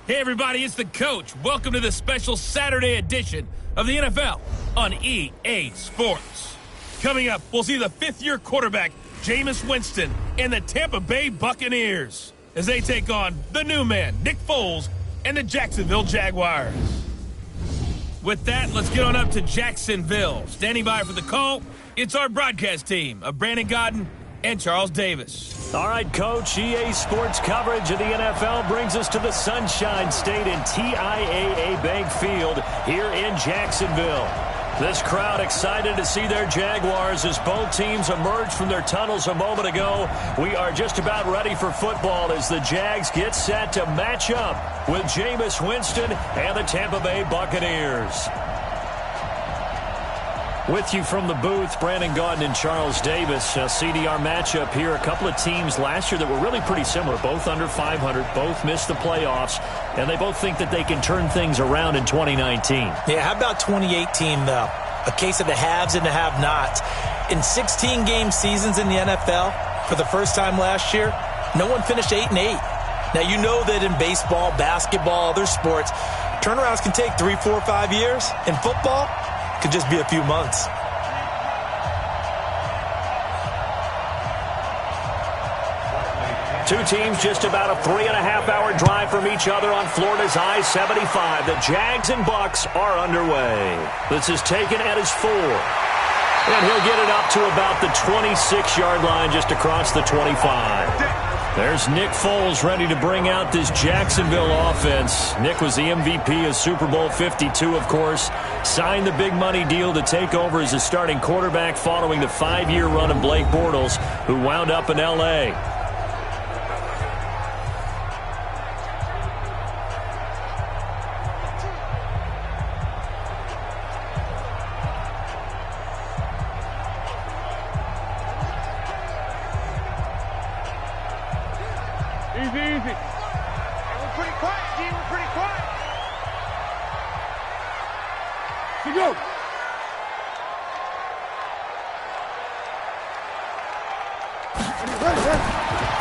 Hey everybody, it's the coach. Welcome to the special Saturday edition of the NFL on EA Sports. Coming up, we'll see the fifth-year quarterback, Jameis Winston, and the Tampa Bay Buccaneers as they take on the new man, Nick Foles, and the Jacksonville Jaguars. With that, let's get on up to Jacksonville. Standing by for the call, it's our broadcast team of Brandon Godden and Charles Davis. All right, Coach, EA Sports coverage of the NFL brings us to the Sunshine State in TIAA Bank Field here in Jacksonville. This crowd excited to see their Jaguars as both teams emerged from their tunnels a moment ago. We are just about ready for football as the Jags get set to match up with Jameis Winston and the Tampa Bay Buccaneers. With you from the booth, Brandon Gaudin and Charles Davis. CDR matchup here. A couple of teams last year that were really pretty similar. Both under 500. Both missed the playoffs. And they both think that they can turn things around in 2019. Yeah, how about 2018, though? A case of the haves and the have-nots. In 16-game seasons in the NFL, for the first time last year, no one finished 8-8. Now, you know that in baseball, basketball, other sports, turnarounds can take 3, 4, 5 years. In football, could just be a few months. Two teams just about a 3.5-hour drive from each other on Florida's I-75. The Jags and Bucks are underway. This is taken at his 4. And he'll get it up to about the 26-yard line just across the 25. There's Nick Foles ready to bring out this Jacksonville offense. Nick was the MVP of Super Bowl 52, of course. Signed the big money deal to take over as a starting quarterback following the 5-year run of Blake Bortles, who wound up in L.A. Easy. We're pretty quiet, G. We're pretty quiet. Here go.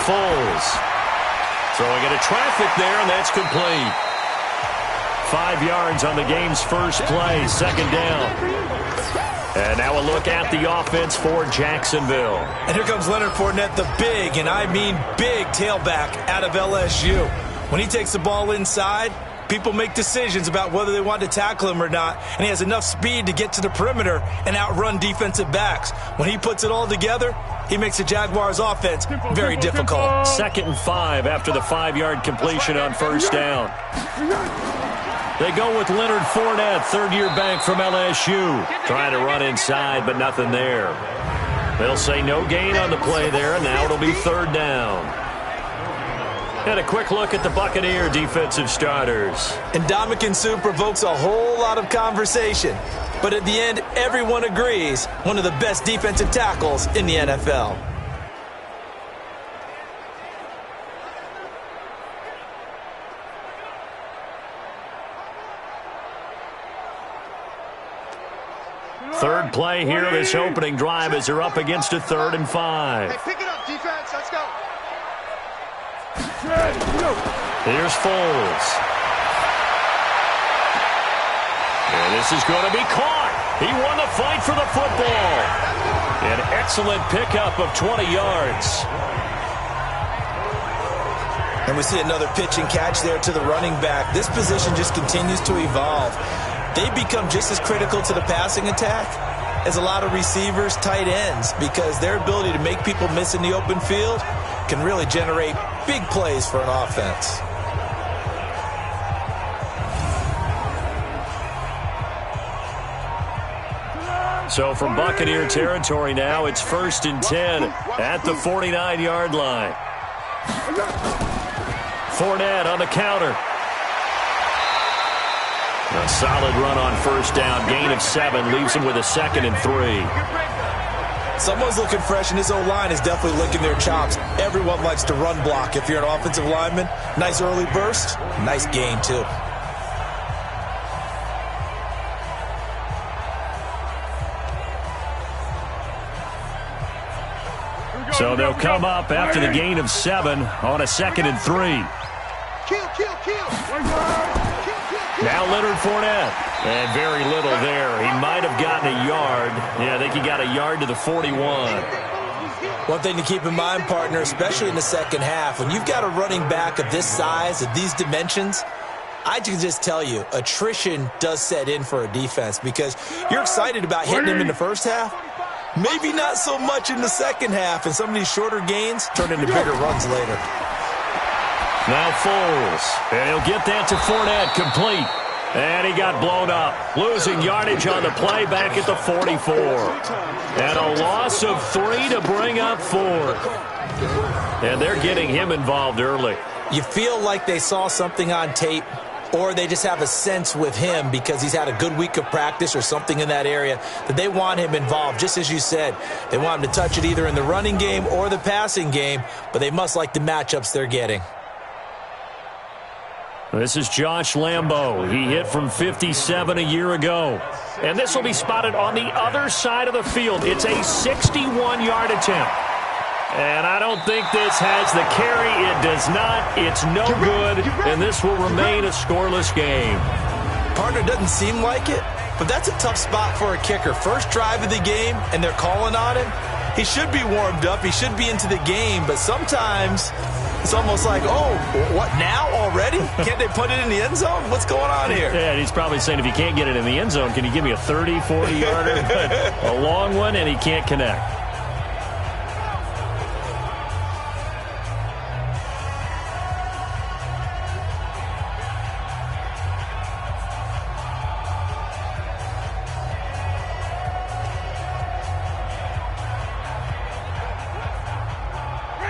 Foles throwing into traffic there, and that's complete. 5 yards on the game's first play, second down. And now a look at the offense for Jacksonville. And here comes Leonard Fournette, the big, and I mean big, tailback out of LSU. When he takes the ball inside, people make decisions about whether they want to tackle him or not, and he has enough speed to get to the perimeter and outrun defensive backs. When he puts it all together, he makes the Jaguars' offense very difficult. 2nd and 5 after the 5-yard completion on first down. They go with Leonard Fournette, third-year back from LSU. Trying to run inside, but nothing there. They'll say no gain on the play there, and now it'll be third down. And a quick look at the Buccaneer defensive starters. Ndamukong Suh provokes a whole lot of conversation. But at the end, everyone agrees, one of the best defensive tackles in the NFL. Third play here, this opening drive as they're up against a 3rd and 5. Hey, pick it up, defense. Let's go. Here's Foles. And this is going to be caught. He won the fight for the football. An excellent pickup of 20 yards. And we see another pitch and catch there to the running back. This position just continues to evolve. They become just as critical to the passing attack as a lot of receivers, tight ends, because their ability to make people miss in the open field can really generate big plays for an offense. So from Buccaneer territory now, it's 1st and 10 at the 49-yard line. Fournette on the counter. A solid run on first down. Gain of 7 leaves him with a 2nd and 3. Someone's looking fresh, and his O-line is definitely licking their chops. Everyone likes to run block if you're an offensive lineman. Nice early burst. Nice gain, too. So they'll come up after the gain of 7 on a 2nd and 3. Now Leonard Fournette. And very little there. He might have gotten a yard. Yeah, I think he got a yard to the 41. One thing to keep in mind, partner, especially in the second half, when you've got a running back of this size, of these dimensions, I can just tell you, attrition does set in for a defense because you're excited about hitting him in the first half. Maybe not so much in the second half, and some of these shorter gains turn into bigger runs later. Now Foles, and he'll get that to Fournette, complete. And he got blown up, losing yardage on the play back at the 44. And a loss of 3 to bring up 4. And they're getting him involved early. You feel like they saw something on tape, or they just have a sense with him because he's had a good week of practice or something in that area that they want him involved. Just as you said, they want him to touch it either in the running game or the passing game, but they must like the matchups they're getting. This is Josh Lambo. He hit from 57 a year ago. And this will be spotted on the other side of the field. It's a 61-yard attempt. And I don't think this has the carry. It does not. It's no good. And this will remain a scoreless game. Partner, doesn't seem like it, but that's a tough spot for a kicker. First drive of the game, and they're calling on him. He should be warmed up. He should be into the game, but sometimes it's almost like, oh, what, now already? Can't they put it in the end zone? What's going on here? Yeah, and he's probably saying, if you can't get it in the end zone, can you give me a 30, 40-yarder? A long one, and he can't connect.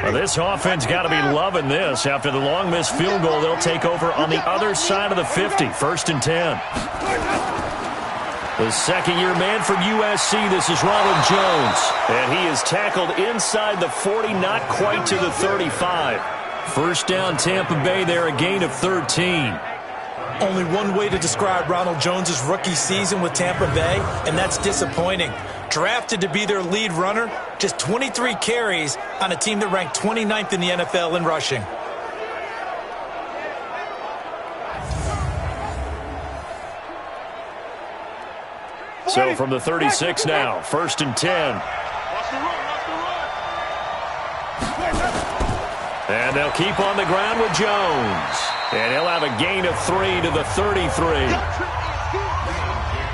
Well, this offense got to be loving this. After the long missed field goal, they'll take over on the other side of the 50, 1st and 10. The second-year man from USC, this is Ronald Jones. And he is tackled inside the 40, not quite to the 35. First down, Tampa Bay there, a gain of 13. Only one way to describe Ronald Jones' rookie season with Tampa Bay, and that's disappointing. Drafted to be their lead runner, just 23 carries on a team that ranked 29th in the NFL in rushing. So from the 36 now, 1st and 10. And they'll keep on the ground with Jones. And he'll have a gain of 3 to the 33.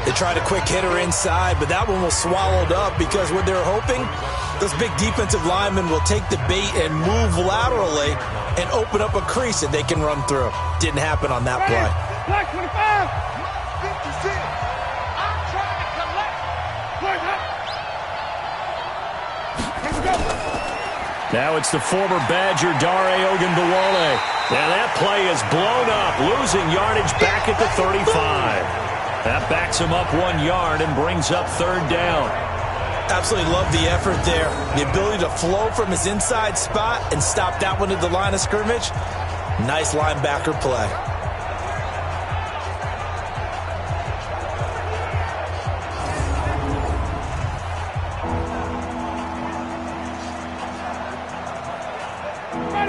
They tried a quick hitter inside, but that one was swallowed up because what they're hoping, those big defensive linemen will take the bait and move laterally and open up a crease that they can run through. Didn't happen on that play. Black 25. 56. I'm trying to collect. Play up. Let's go. Now it's the former Badger Dare Ogunbowale. And that play is blown up, losing yardage back at the 35. That backs him up 1 yard and brings up 3rd down. Absolutely love the effort there. The ability to flow from his inside spot and stop that one at the line of scrimmage. Nice linebacker play.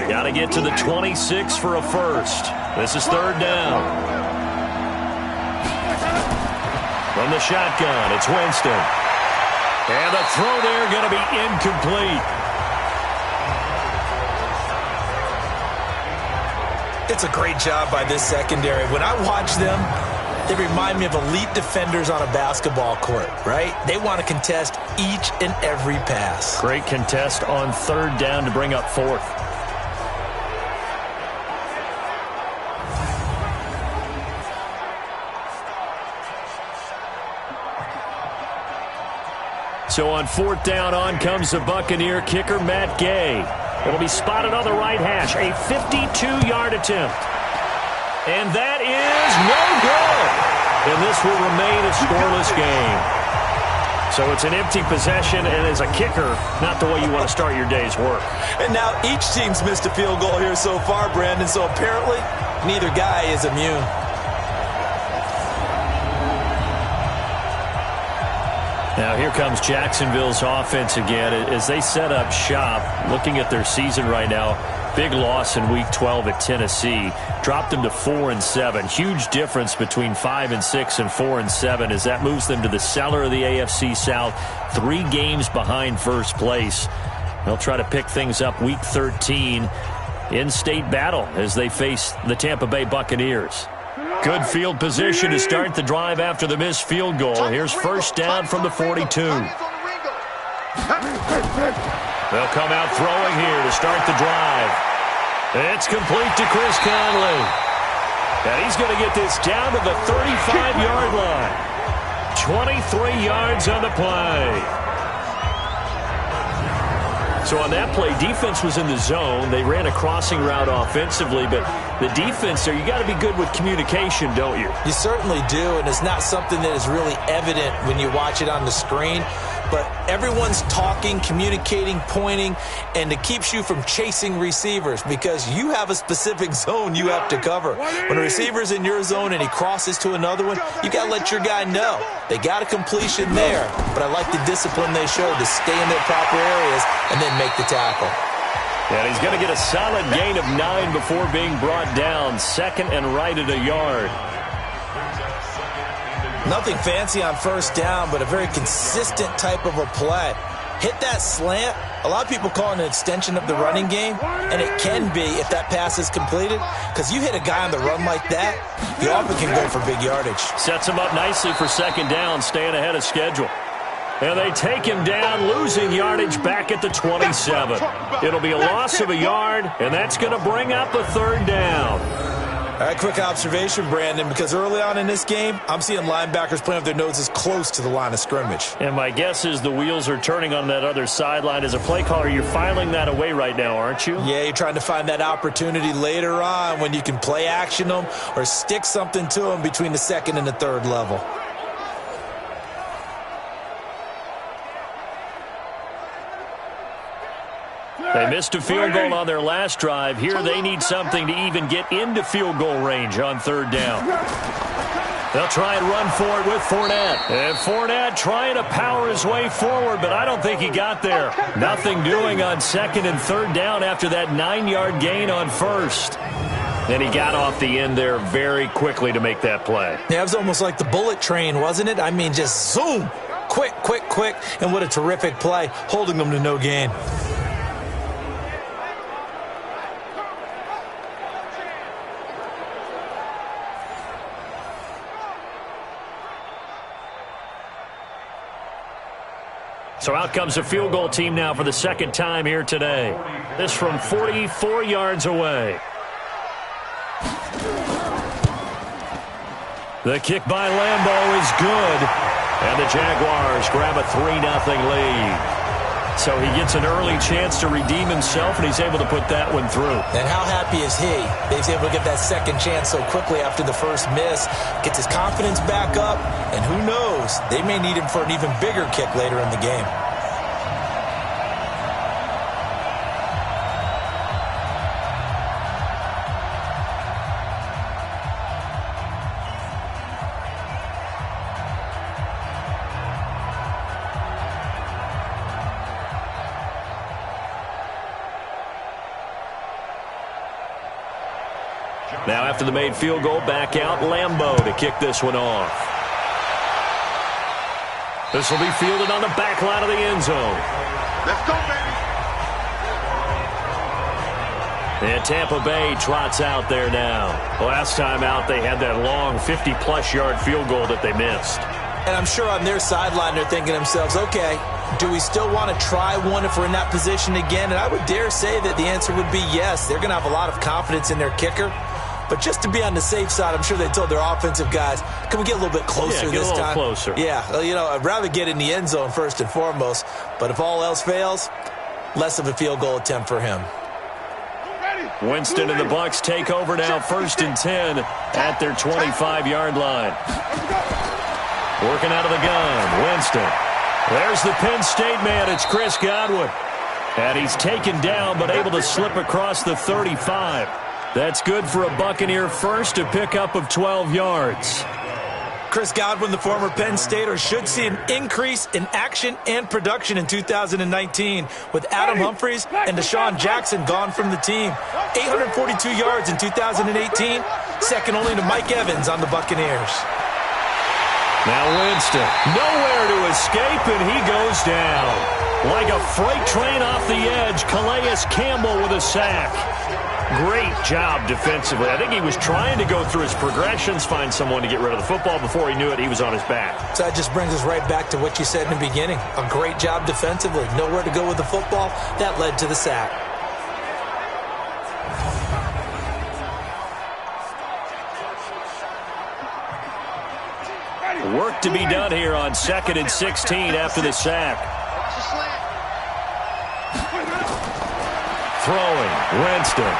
Got to get to the 26 for a first. This is 3rd down. From the shotgun, it's Winston. And the throw there going to be incomplete. It's a great job by this secondary. When I watch them, they remind me of elite defenders on a basketball court, right? They want to contest each and every pass. Great contest on 3rd down to bring up 4th. So on 4th down, on comes the Buccaneer kicker, Matt Gay. It'll be spotted on the right hash, a 52-yard attempt. And that is no good. And this will remain a scoreless game. So it's an empty possession, and as a kicker, not the way you want to start your day's work. And now each team's missed a field goal here so far, Brandon, so apparently neither guy is immune. Now here comes Jacksonville's offense again as they set up shop. Looking at their season right now, Big loss in Week 12 at Tennessee. Dropped them to 4-7. Huge difference between 5-6 and 4-7 as that moves them to the cellar of the AFC South. 3 games behind first place. They'll try to pick things up Week 13 in-state battle as they face the Tampa Bay Buccaneers. Good field position to start the drive after the missed field goal. Here's first down from the 42. They'll come out throwing here to start the drive. It's complete to Chris Conley. And he's going to get this down to the 35-yard line. 23 yards on the play. So on that play, defense was in the zone. They ran a crossing route offensively, but the defense there, you got to be good with communication, don't you? You certainly do, and it's not something that is really evident when you watch it on the screen. But everyone's talking, communicating, pointing, and it keeps you from chasing receivers because you have a specific zone you have to cover. When a receiver's in your zone and he crosses to another one, you got to let your guy know. They got a completion there, but I like the discipline they showed to stay in their proper areas and then make the tackle. And he's going to get a solid gain of 9 before being brought down. Second and right at a yard. Nothing fancy on first down, but a very consistent type of a play. Hit that slant. A lot of people call it an extension of the running game, and it can be if that pass is completed, because you hit a guy on the run like that, he often can go for big yardage. Sets him up nicely for second down, staying ahead of schedule. And they take him down, losing yardage back at the 27. It'll be a loss of a yard, and that's going to bring up a third down. All right, quick observation, Brandon, because early on in this game, I'm seeing linebackers playing with their noses close to the line of scrimmage. And my guess is the wheels are turning on that other sideline. As a play caller, you're filing that away right now, aren't you? Yeah, you're trying to find that opportunity later on when you can play action them or stick something to them between the second and the third level. They missed a field goal on their last drive. Here they need something to even get into field goal range on third down. They'll try and run for it with Fournette. And Fournette trying to power his way forward, but I don't think he got there. Nothing doing on second and third down after that 9-yard gain on first. And he got off the end there very quickly to make that play. Yeah, it was almost like the bullet train, wasn't it? I mean, just zoom. Quick, quick, quick. And what a terrific play, holding them to no gain. So out comes a field goal team now for the second time here today. This from 44 yards away. The kick by Lambeau is good. And the Jaguars grab a 3-0 lead. So he gets an early chance to redeem himself, and he's able to put that one through. And how happy is he? He's able to get that second chance so quickly after the first miss. Gets his confidence back up, and who knows? They may need him for an even bigger kick later in the game. Now after the made field goal, back out Lambeau to kick this one off. This will be fielded on the back line of the end zone. Let's go, baby. And Tampa Bay trots out there now. Last time out, they had that long 50-plus yard field goal that they missed. And I'm sure on their sideline they're thinking to themselves, okay, do we still want to try one if we're in that position again? And I would dare say that the answer would be yes. They're going to have a lot of confidence in their kicker. But just to be on the safe side, I'm sure they told their offensive guys, can we get a little bit closer this time? Yeah, get a little closer. Yeah, well, you know, I'd rather get in the end zone first and foremost. But if all else fails, less of a field goal attempt for him. Winston and the Bucs take over now, 1st and 10 at their 25-yard line. Working out of the gun, Winston. There's the Penn State man. It's Chris Godwin. And he's taken down but able to slip across the 35. That's good for a Buccaneer first, a pickup of 12 yards. Chris Godwin, the former Penn Stater, should see an increase in action and production in 2019 with Adam Humphries and Deshaun Jackson gone from the team. 842 yards in 2018, second only to Mike Evans on the Buccaneers. Now Winston, nowhere to escape, and he goes down. Like a freight train off the edge, Calais Campbell with a sack. Great job defensively. I think he was trying to go through his progressions, find someone to get rid of the football. Before he knew it, he was on his back. So that just brings us right back to what you said in the beginning. A great job defensively. Nowhere to go with the football. That led to the sack. Work to be done here on 2nd and 16 after the sack. Throwing, Winston.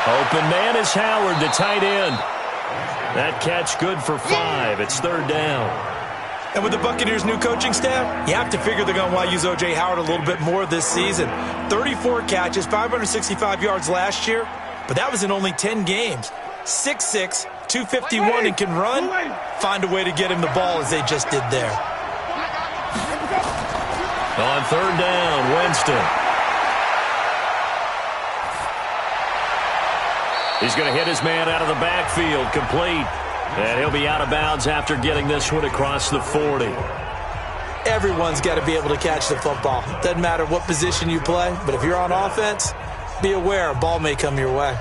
Open man is Howard, the tight end. That catch good for 5. It's 3rd down. And with the Buccaneers' new coaching staff, you have to figure they're going to want to use O.J. Howard a little bit more this season. 34 catches, 565 yards last year, but that was in only 10 games. 6'6", 251, and can run. Find a way to get him the ball as they just did there. On 3rd down, Winston. He's going to hit his man out of the backfield, complete. And he'll be out of bounds after getting this one across the 40. Everyone's got to be able to catch the football. Doesn't matter what position you play, but if you're on offense, be aware a ball may come your way.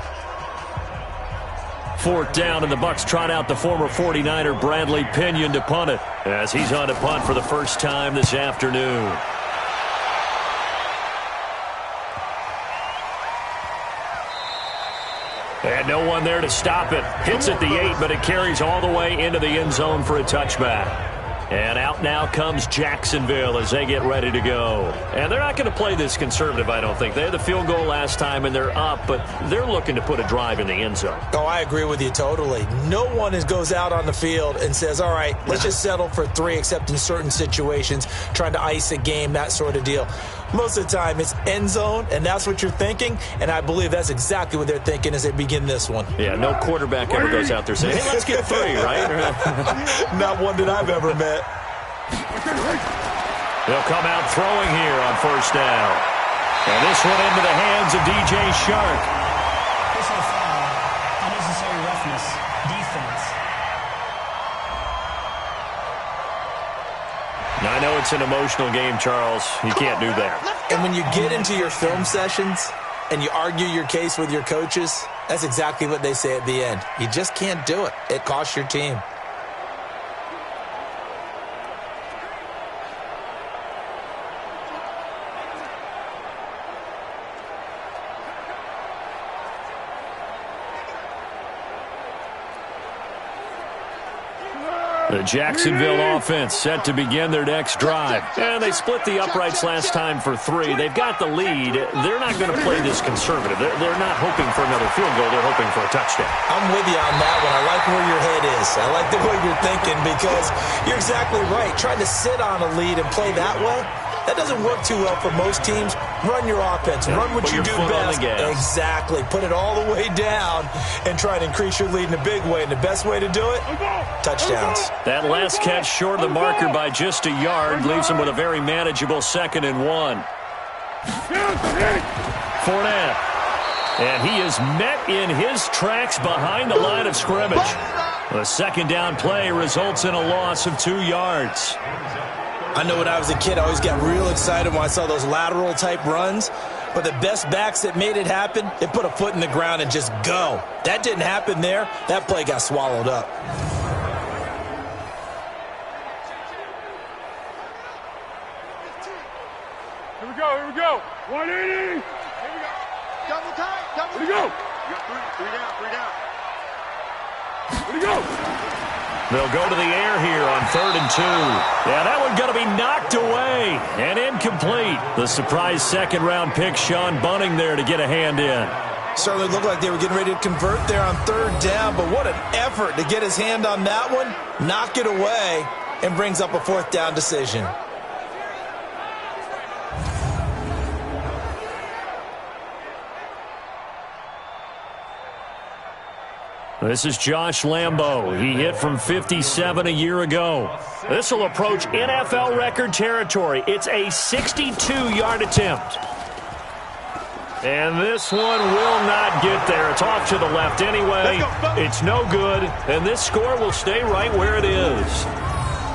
4th down, and the Bucs trot out the former 49er Bradley Pinion to punt it, as he's on to punt for the first time this afternoon. And no one there to stop it. Hits at the 8, but it carries all the way into the end zone for a touchback. And out now comes Jacksonville as they get ready to go. And they're not going to play this conservative, I don't think. They had the field goal last time, and they're up, but they're looking to put a drive in the end zone. Oh, I agree with you totally. No one goes out on the field and says, all right, let's just settle for 3, except in certain situations, trying to ice a game, that sort of deal. Most of the time, it's end zone, and that's what you're thinking, and I believe that's exactly what they're thinking as they begin this one. Yeah, no quarterback ever goes out there saying, hey, let's get 3, right? Not one that I've ever met. They'll come out throwing here on 1st down. And this one into the hands of DJ Shark. Personal foul, unnecessary roughness, defense. Now, I know it's an emotional game, Charles. You can't do that. And when you get into your film sessions and you argue your case with your coaches, that's exactly what they say at the end. You just can't do it. It costs your team. The Jacksonville offense set to begin their next drive. And they split the uprights last time for 3. They've got the lead. They're not going to play this conservative. They're not hoping for another field goal. They're hoping for a touchdown. I'm with you on that one. I like where your head is. I like the way you're thinking because you're exactly right. Trying to sit on a lead and play that way, that doesn't work too well for most teams. Run your offense. Run what you do best. Exactly. Put it all the way down and try to increase your lead in a big way. And the best way to do it, touchdowns. That last catch short of the marker by just a yard leaves him with a very manageable 2nd and 1. Fournette. And he is met in his tracks behind the line of scrimmage. The 2nd down play results in a loss of 2 yards. I know when I was a kid, I always got real excited when I saw those lateral-type runs. But the best backs that made it happen, they put a foot in the ground and just go. That didn't happen there. That play got swallowed up. Here we go, here we go. 180. Here we go. Double time, double time. Here we go. You got 3 down. Here we go. They'll go to the air here on 3rd and 2. Yeah, that one going to be knocked away and incomplete. The surprise 2nd-round pick, Sean Bunting, there to get a hand in. Certainly looked like they were getting ready to convert there on 3rd down, but what an effort to get his hand on that one, knock it away, and brings up a 4th down decision. This is Josh Lambo. He hit from 57 a year ago. This will approach NFL record territory. It's a 62-yard attempt. And this one will not get there. It's off to the left anyway. It's no good, and this score will stay right where it is.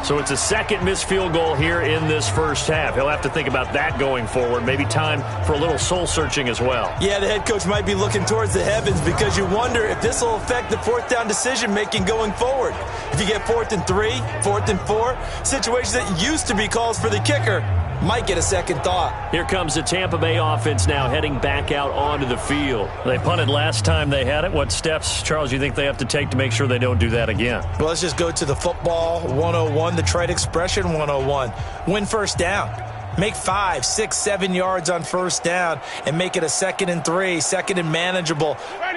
So it's a second missed field goal here in this first half. He'll have to think about that going forward. Maybe time for a little soul-searching as well. Yeah, the head coach might be looking towards the heavens because you wonder if this will affect the fourth down decision-making going forward. If you get 4th and 3, 4th and 4, situations that used to be calls for the kicker might get a second thought. Here comes the Tampa Bay offense now heading back out onto the field. They punted last time they had it. What steps, Charles, you think they have to take to make sure they don't do that again? Well, let's just go to the football 101, the trade expression 101. Win first down. Make 5, 6, 7 yards on first down and make it a 2nd and 3, 2nd and manageable.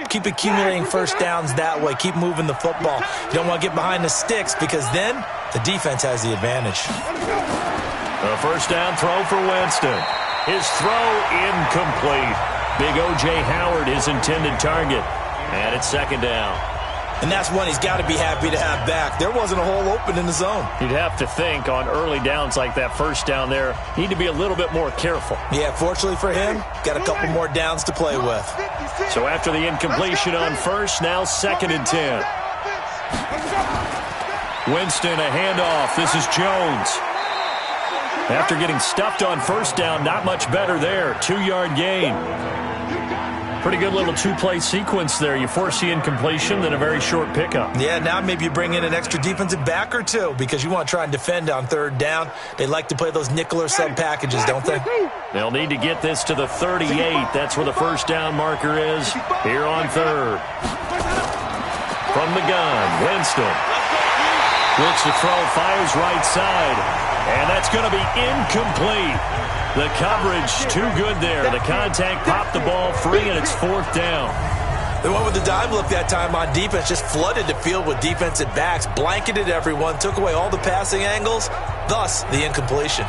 Keep accumulating first downs that way. Keep moving the football. You don't want to get behind the sticks because then the defense has the advantage. A first down throw for Winston. His throw incomplete. Big O.J. Howard, his intended target. And it's 2nd down. And that's one he's got to be happy to have back. There wasn't a hole open in the zone. You'd have to think on early downs like that first down there, need to be a little bit more careful. Yeah, fortunately for him, got a couple more downs to play with. So after the incompletion on first, now 2nd and 10. Winston, a handoff. This is Jones. After getting stuffed on first down, not much better there. 2-yard gain. Pretty good little 2-play sequence there. You force the incompletion, then a very short pickup. Yeah, now maybe you bring in an extra defensive back or two because you want to try and defend on 3rd down. They like to play those nickel or sub packages, don't they? They'll need to get this to the 38. That's where the first down marker is here on 3rd. From the gun, Winston. Looks to throw, fires right side. And that's going to be incomplete. The coverage too good there. The contact popped the ball free, and it's 4th down. The one with the dime look that time on defense just flooded the field with defensive backs, blanketed everyone, took away all the passing angles, thus the incompletion.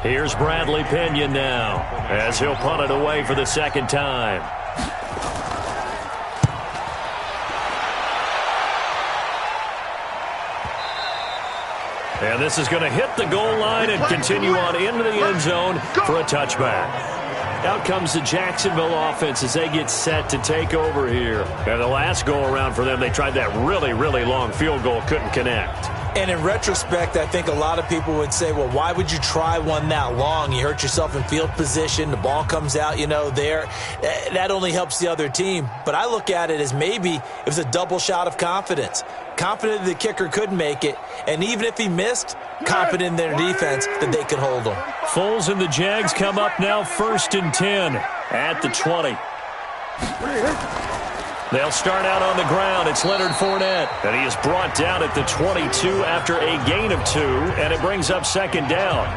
Here's Bradley Pinion now as he'll punt it away for the 2nd time. And this is going to hit the goal line and continue on into the end zone for a touchback. Out comes the Jacksonville offense as they get set to take over here. And the last go-around for them, they tried that really, really long field goal, couldn't connect. And in retrospect, I think a lot of people would say, well, why would you try one that long? You hurt yourself in field position. The ball comes out, there. That only helps the other team. But I look at it as maybe it was a double shot of confidence. Confident the kicker could make it. And even if he missed, confident in their defense that they could hold him. Foles and the Jags come up now 1st and 10 at the 20. They'll start out on the ground. It's Leonard Fournette. And he is brought down at the 22 after a gain of 2. And it brings up 2nd down.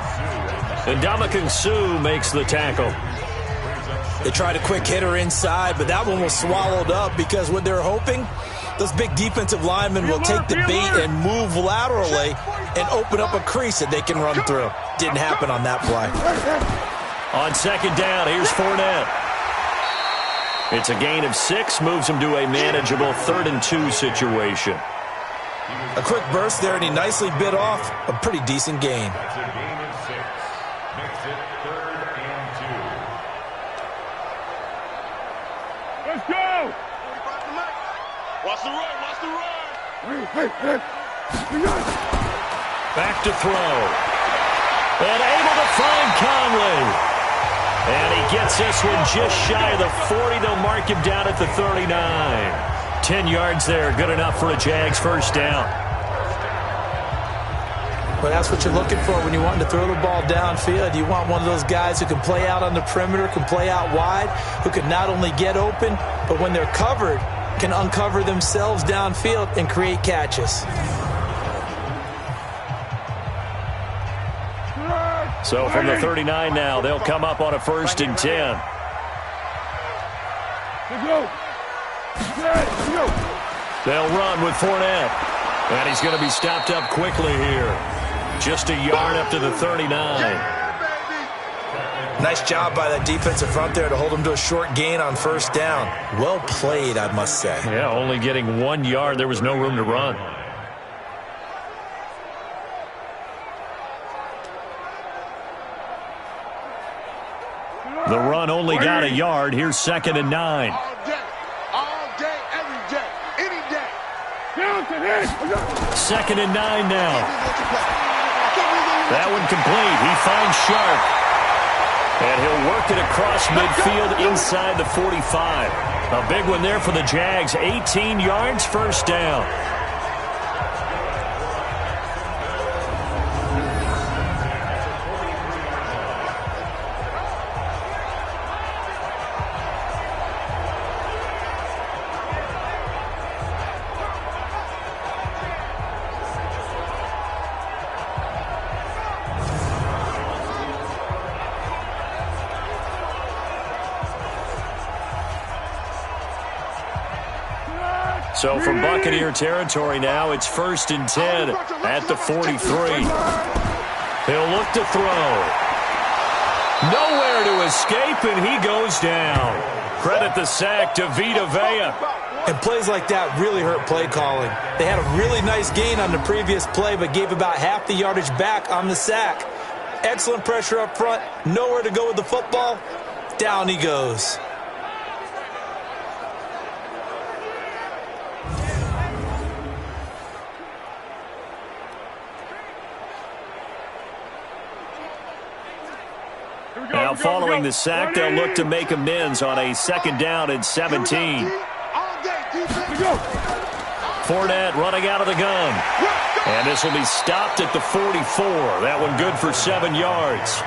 And Ndamukong Suh makes the tackle. They tried a quick hitter inside, but that one was swallowed up because what they're hoping, those big defensive linemen will take the bait and move laterally and open up a crease that they can run through. Didn't happen on that play. On 2nd down, here's Fournette. It's a gain of 6, moves him to a manageable 3rd and 2 situation. A quick burst there, and he nicely bit off a pretty decent gain. That's a gain of 6. Makes it 3rd and 2. Let's go! Watch the run, watch the run! Back to throw. And able to find Conley. And he gets this one just shy of the 40. They'll mark him down at the 39. 10 yards there, good enough for a Jags first down. But that's what you're looking for when you want to throw the ball downfield. You want one of those guys who can play out on the perimeter, can play out wide, who can not only get open, but when they're covered, can uncover themselves downfield and create catches. So from the 39 now, they'll come up on a 1st and 10. They'll run with Fournette. And he's going to be stopped up quickly here. Just a yard up to the 39. Nice job by that defensive front there to hold them to a short gain on first down. Well played, I must say. Yeah, only getting 1 yard. There was no room to run. The run only got a yard. Here's 2nd and 9. All day, every day, any day. 2nd and 9 now. That one complete. He finds Sharp. And he'll work it across midfield inside the 45. A big one there for the Jags. 18 yards, first down. So from Buccaneer territory now, it's 1st and 10 at the 43. He'll look to throw. Nowhere to escape, and he goes down. Credit the sack to Vita Vea. And plays like that really hurt play calling. They had a really nice gain on the previous play, but gave about half the yardage back on the sack. Excellent pressure up front. Nowhere to go with the football. Down he goes. Now following the sack, they'll look to make amends on a 2nd down and 17. Fournette running out of the gun. And this will be stopped at the 44. That one good for 7 yards.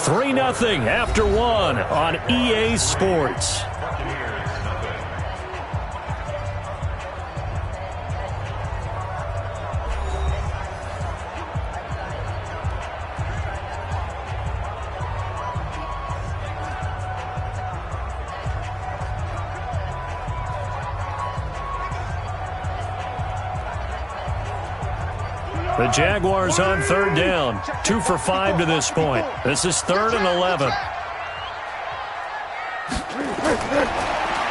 Three 3-0 after 1 on EA Sports. The Jaguars on 3rd down. 2 for 5 to this point. This is 3rd and 11.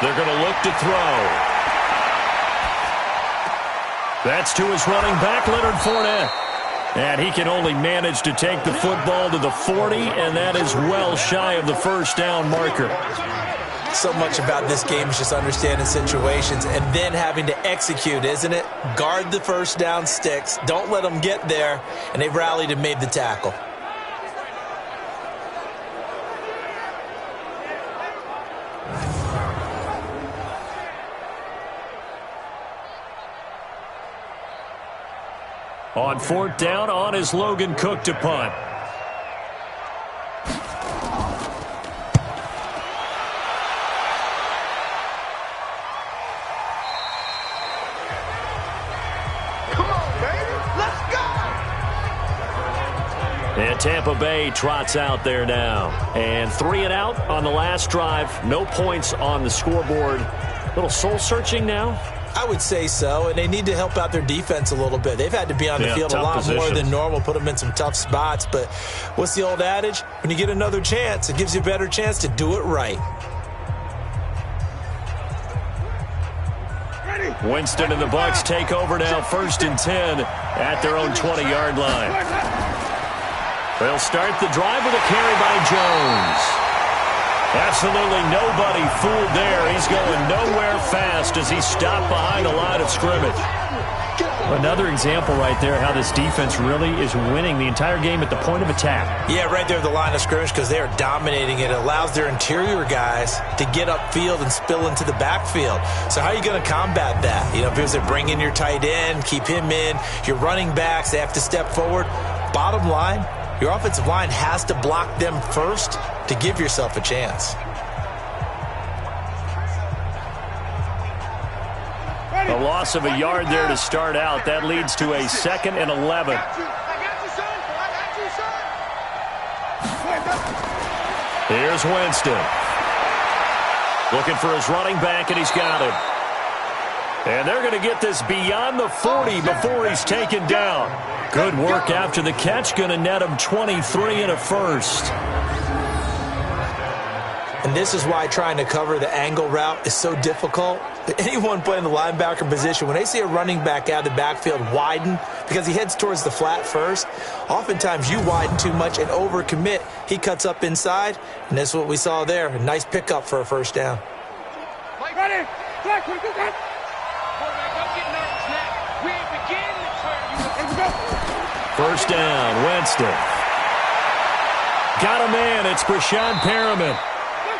They're going to look to throw. That's to his running back, Leonard Fournette. And he can only manage to take the football to the 40, and that is well shy of the first down marker. So much about this game is just understanding situations and then having to execute, isn't it? Guard the first down sticks. Don't let them get there. And they rallied and made the tackle. On 4th down, on is Logan Cook to punt. And Tampa Bay trots out there now. And 3 and out on the last drive. No points on the scoreboard. A little soul-searching now? I would say so, and they need to help out their defense a little bit. They've had to be on the field a lot more than normal, put them in some tough spots. But what's the old adage? When you get another chance, it gives you a better chance to do it right. Winston and the Bucs take over now, 1st and 10 at their own 20-yard line. They'll start the drive with a carry by Jones. Absolutely nobody fooled there. He's going nowhere fast as he's stopped behind the line of scrimmage. Another example right there how this defense really is winning the entire game at the point of attack. Yeah, right there at the line of scrimmage because they are dominating it. It allows their interior guys to get upfield and spill into the backfield. So how are you going to combat that? You know, because they bring in your tight end, keep him in. Your running backs, they have to step forward. Bottom line, your offensive line has to block them first to give yourself a chance. A loss of a yard there to start out. That leads to a 2nd and 11. Here's Winston. Looking for his running back, and he's got him. And they're going to get this beyond the 40 before he's taken down. Good work after the catch. Going to net him 23 and a first. And this is why trying to cover the angle route is so difficult. Anyone playing the linebacker position, when they see a running back out of the backfield widen because he heads towards the flat first, oftentimes you widen too much and overcommit. He cuts up inside, and that's what we saw there. A nice pickup for a first down. Ready? Flag, quick, quick, quick. First down, Winston. Got a man. It's Brashad Perriman.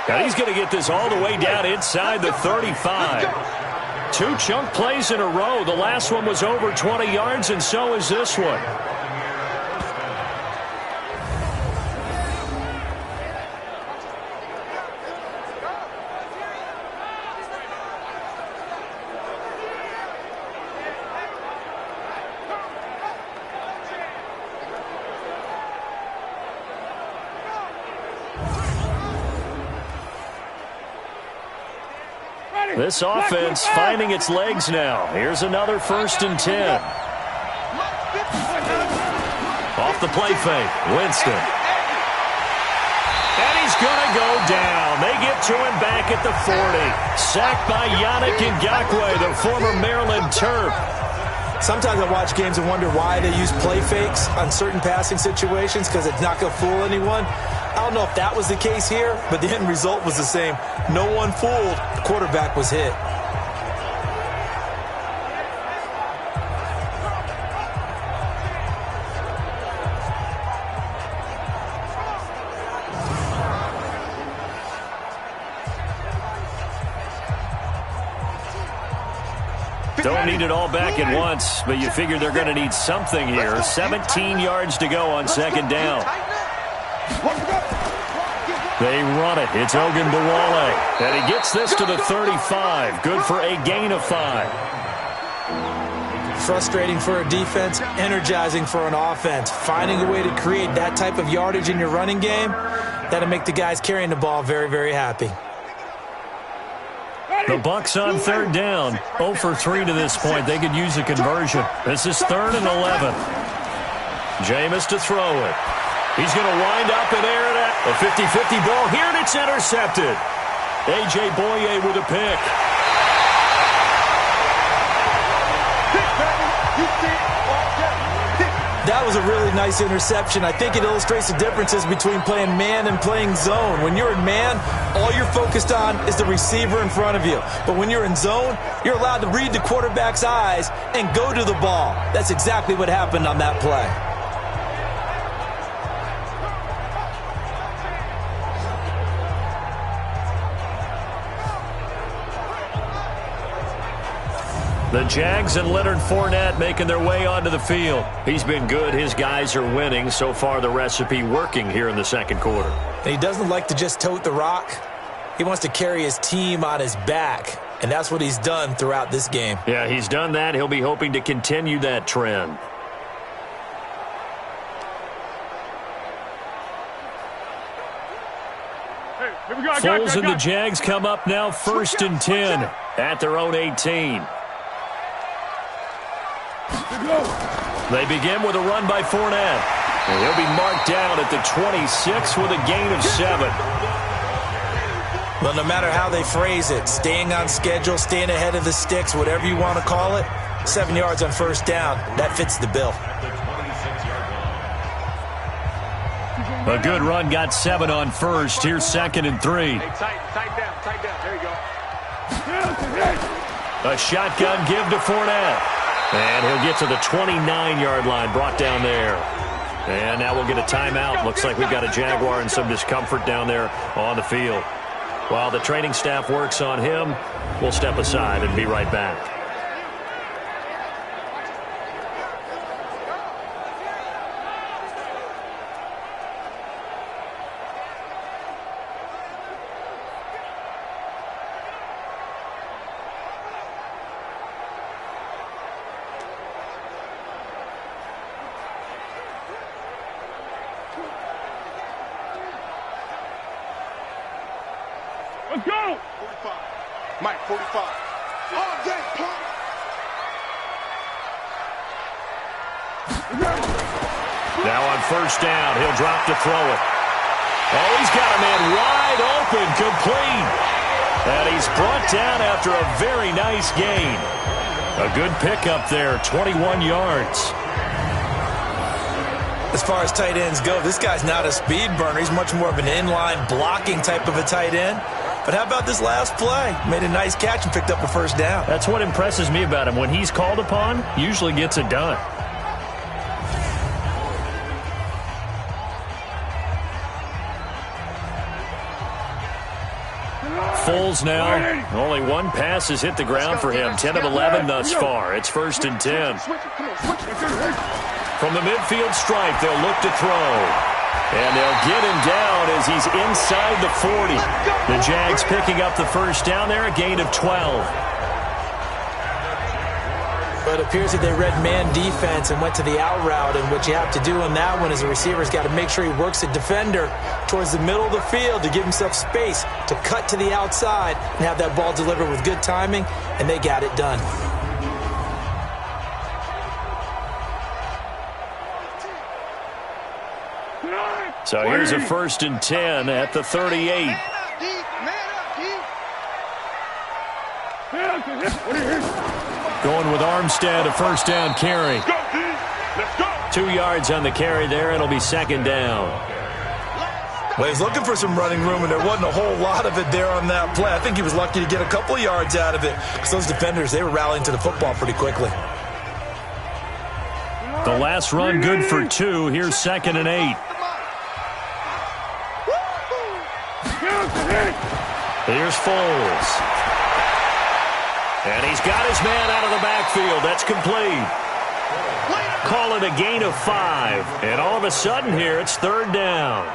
And he's going to get this all the way down inside the 35. 2 chunk plays in a row. The last one was over 20 yards, and so is this one. This offense finding its legs now. Here's another 1st and 10. Off the play fake, Winston. And he's going to go down. They get to him back at the 40. Sacked by Yannick Ngakoue, the former Maryland Terp. Sometimes I watch games and wonder why they use play fakes on certain passing situations, because it's not going to fool anyone. I don't know if that was the case here, but the end result was the same. No one fooled. The quarterback was hit. Don't need it all back at once, but you figure they're going to need something here. 17 yards to go on 2nd down. They run it. It's Ogunbowale. And he gets this to the 35. Good for a gain of 5. Frustrating for a defense, energizing for an offense. Finding a way to create that type of yardage in your running game, that'll make the guys carrying the ball very, very happy. The Bucs on 3rd down. 0 for 3 to this point. They could use a conversion. This is 3rd and 11. Jameis to throw it. He's going to wind up in air at a 50-50 ball here, and it's intercepted. A.J. Boye with a pick. That was a really nice interception. I think it illustrates the differences between playing man and playing zone. When you're in man, all you're focused on is the receiver in front of you. But when you're in zone, you're allowed to read the quarterback's eyes and go to the ball. That's exactly what happened on that play. The Jags and Leonard Fournette making their way onto the field. He's been good. His guys are winning. So far, the recipe working here in the 2nd quarter. And he doesn't like to just tote the rock. He wants to carry his team on his back, and that's what he's done throughout this game. Yeah, he's done that. He'll be hoping to continue that trend. Hey, here we go. Foles and the Jags come up now 1st and 10 at their own 18. They begin with a run by Fournette. And he'll be marked down at the 26 with a gain of 7. Well, no matter how they phrase it, staying on schedule, staying ahead of the sticks, whatever you want to call it, 7 yards on 1st down, that fits the bill. A good run, got 7 on 1st. Here's 2nd and 3. Hey, tight down. There you go. A shotgun give to Fournette. And he'll get to the 29-yard line, brought down there. And now we'll get a timeout. Looks like we've got a Jaguar and some discomfort down there on the field. While the training staff works on him, we'll step aside and be right back. Let's go. 45. Mike, 45. All day, pump. Now on first down, he'll drop to throw it. Oh, he's got a man wide open, complete. And he's brought down after a very nice gain. A good pickup there, 21 yards. As far as tight ends go, this guy's not a speed burner. He's much more of an inline blocking type of a tight end. But how about this last play? Made a nice catch and picked up a first down. That's what impresses me about him. When he's called upon, usually gets it done. Foles now. Only one pass has hit the ground for him. 10 of 11 thus far. It's 1st and 10. From the midfield stripe, they'll look to throw. And they'll get him down as he's inside the 40. The Jags picking up the first down there, a gain of 12. But it appears that they read man defense and went to the out route, and what you have to do on that one is a receiver's got to make sure he works a defender towards the middle of the field to give himself space to cut to the outside and have that ball delivered with good timing, and they got it done. So here's a 1st and 10 at the 38. Going with Armstead, a first down carry. Let's go. 2 yards on the carry there. It'll be 2nd down. Well, he's looking for some running room, and there wasn't a whole lot of it there on that play. I think he was lucky to get a couple of yards out of it because those defenders, they were rallying to the football pretty quickly. The last run good for 2. Here's 2nd and 8. Here's Foles. And he's got his man out of the backfield. That's complete. Call it a gain of 5. And all of a sudden here, it's 3rd down.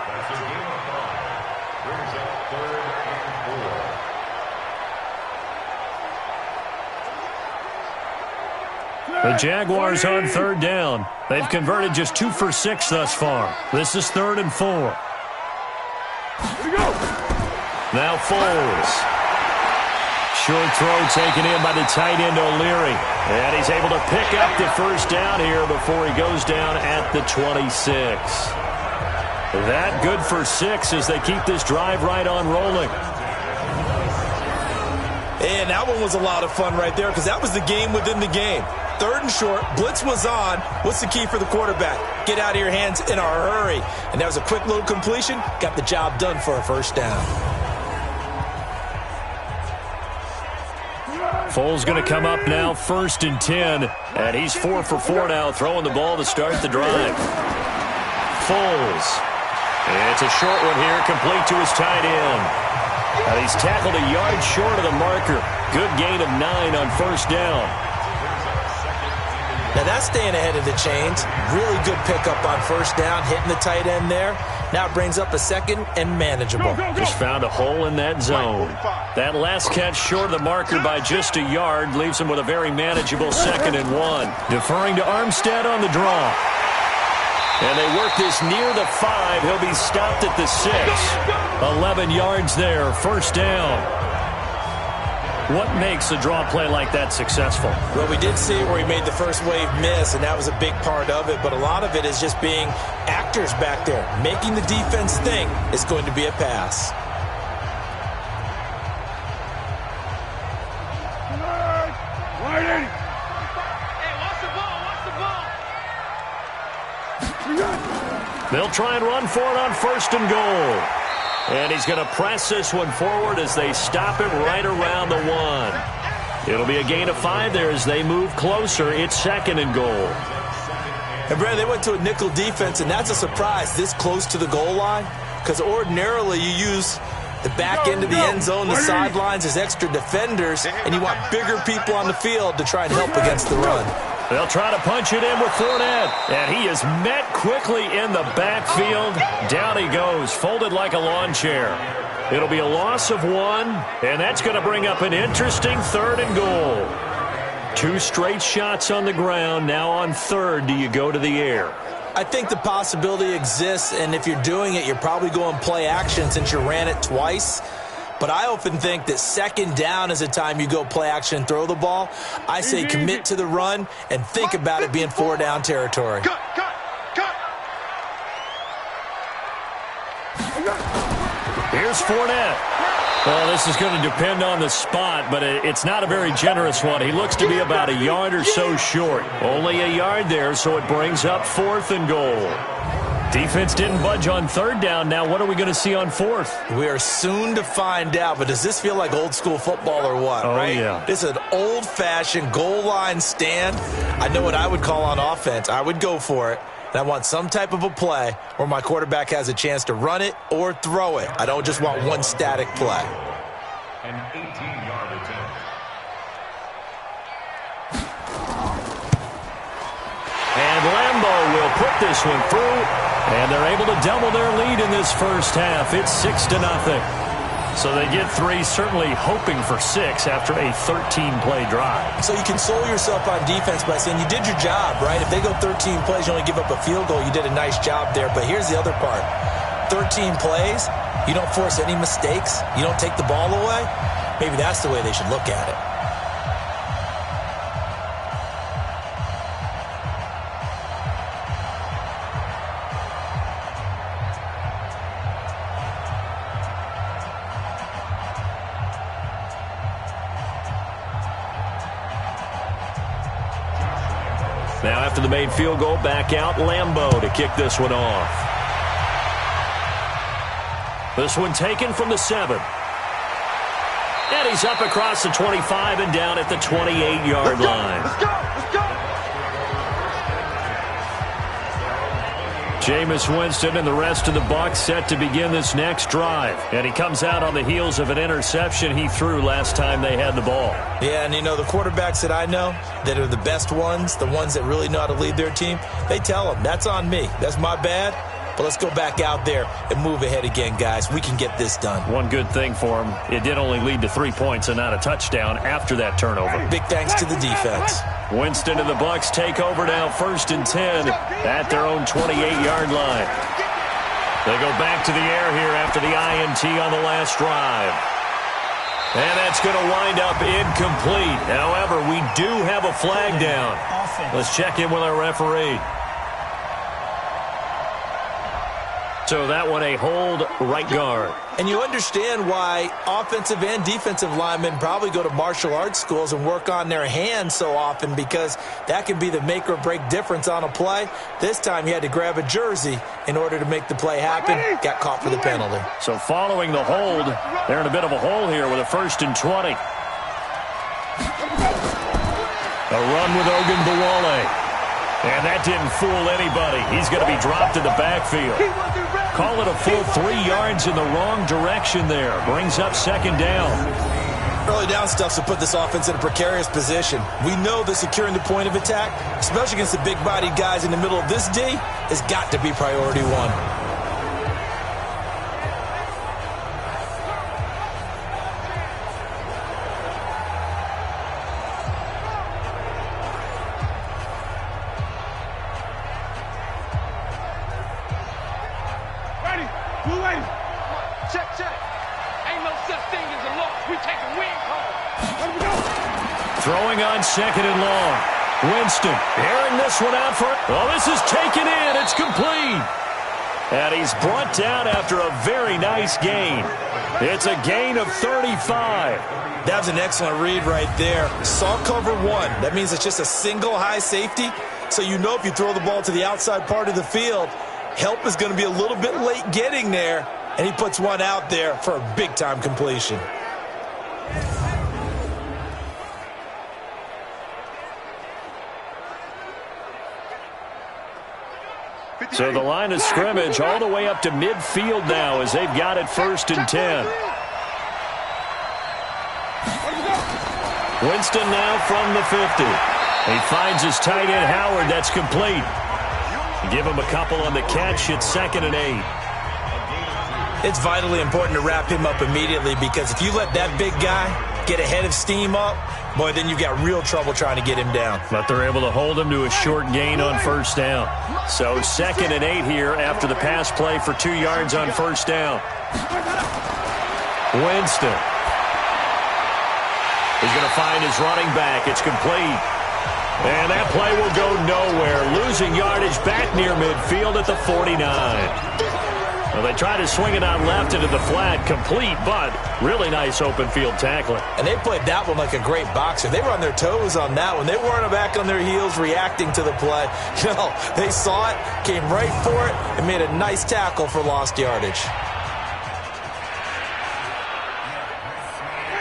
The Jaguars on 3rd down. They've converted just 2 for 6 thus far. This is 3rd and 4. Now Foles. Short throw taken in by the tight end O'Leary. And he's able to pick up the first down here before he goes down at the 26. That good for 6 as they keep this drive right on rolling. And that one was a lot of fun right there because that was the game within the game. 3rd and short, blitz was on. What's the key for the quarterback? Get out of your hands in a hurry. And that was a quick little completion. Got the job done for a first down. Foles going to come up now, 1st and 10. And he's 4 for 4 now, throwing the ball to start the drive. Foles. It's a short one here, complete to his tight end. And he's tackled a yard short of the marker. Good gain of 9 on first down. Now that's staying ahead of the chains. Really good pickup on first down, hitting the tight end there. Now it brings up a 2nd and manageable. Just found a hole in that zone. That last catch short of the marker by just a yard leaves him with a very manageable 2nd and 1. Deferring to Armstead on the draw. And they work this near the 5. He'll be stopped at the 6. 11 yards there, first down. What makes a draw play like that successful? Well, we did see where he made the first wave miss, and that was a big part of it. But a lot of it is just being actors back there. Making the defense think it's going to be a pass. They'll try and run for it on 1st and goal. And he's going to press this one forward as they stop it right around the 1. It'll be a gain of 5 there as they move closer. It's 2nd and goal. And, Brad, they went to a nickel defense, and that's a surprise this close to the goal line because ordinarily you use the back end of the end zone, the sidelines as extra defenders, and you want bigger people on the field to try and help against the run. They'll try to punch it in with Fournette, and he is met quickly in the backfield. Down he goes, folded like a lawn chair. It'll be a loss of 1, and that's going to bring up an interesting 3rd and goal. 2 straight shots on the ground. Now on 3rd, do you go to the air? I think the possibility exists, and if you're doing it, you're probably going play action since you ran it twice. But I often think that second down is a time you go play action and throw the ball. I say commit to the run and think about it being 4-down territory. Cut. Here's Fournette. Well, this is going to depend on the spot, but it's not a very generous one. He looks to be about a yard or so short. Only a yard there, so it brings up 4th and goal. Defense didn't budge on 3rd down. Now what are we going to see on 4th? We are soon to find out, but does this feel like old school football or what, right? Yeah. This is an old-fashioned goal line stand. I know what I would call on offense. I would go for it. And I want some type of a play where my quarterback has a chance to run it or throw it. I don't just want one static play. An 18-yard attempt. And Lambeau will put this one through, and they're able to double their lead in this first half. It's 6-0. So they get 3, certainly hoping for 6 after a 13-play drive. So you console yourself on defense by saying you did your job, right? If they go 13 plays, you only give up a field goal, you did a nice job there. But here's the other part. 13 plays, you don't force any mistakes, you don't take the ball away. Maybe that's the way they should look at it. Now after the made field goal, back out Lambeau to kick this one off. This one taken from the 7. And he's up across the 25 and down at the 28-yard line. Let's go. Jameis Winston and the rest of the Bucs set to begin this next drive. And he comes out on the heels of an interception he threw last time they had the ball. Yeah, and you know, the quarterbacks that I know that are the best ones, the ones that really know how to lead their team, they tell them, that's on me. That's my bad. But let's go back out there and move ahead again, guys. We can get this done. One good thing for him, it did only lead to 3 points and not a touchdown after that turnover. Big thanks to the defense. Winston and the Bucs take over now, 1st and 10 at their own 28-yard line. They go back to the air here after the INT on the last drive. And that's going to wind up incomplete. However, we do have a flag down. Let's check in with our referee. So that one a hold, right guard. And you understand why offensive and defensive linemen probably go to martial arts schools and work on their hands so often, because that can be the make or break difference on a play. This time he had to grab a jersey in order to make the play happen. Got caught for the penalty. So following the hold, they're in a bit of a hole here with a 1st and 20. A run with Ogunbowale. And that didn't fool anybody. He's going to be dropped in the backfield. Call it a full 3 yards in the wrong direction there. Brings up 2nd down. Early down stuff's to put this offense in a precarious position. We know that securing the point of attack, especially against the big-bodied guys in the middle of this D, has got to be priority 1. Throwing on 2nd and long. Winston airing this one out for it. Oh, this is taken in. It's complete. And he's brought down after a very nice gain. It's a gain of 35. That was an excellent read right there. Saw cover 1. That means it's just a single high safety. So you know if you throw the ball to the outside part of the field, help is going to be a little bit late getting there. And he puts one out there for a big-time completion. So the line of scrimmage all the way up to midfield now as they've got it 1st and 10. Winston now from the 50. He finds his tight end Howard. That's complete. Give him a couple on the catch. It's 2nd and 8. It's vitally important to wrap him up immediately, because if you let that big guy get ahead of steam up, boy, then you've got real trouble trying to get him down. But they're able to hold him to a short gain on 1st down. So 2nd and 8 here after the pass play for 2 yards on 1st down. Winston. He's going to find his running back. It's complete. And that play will go nowhere. Losing yardage back near midfield at the 49. Well, they tried to swing it out left into the flat. Complete, but really nice open field tackling. And they played that one like a great boxer. They were on their toes on that one. They weren't back on their heels reacting to the play. No, they saw it, came right for it, and made a nice tackle for lost yardage.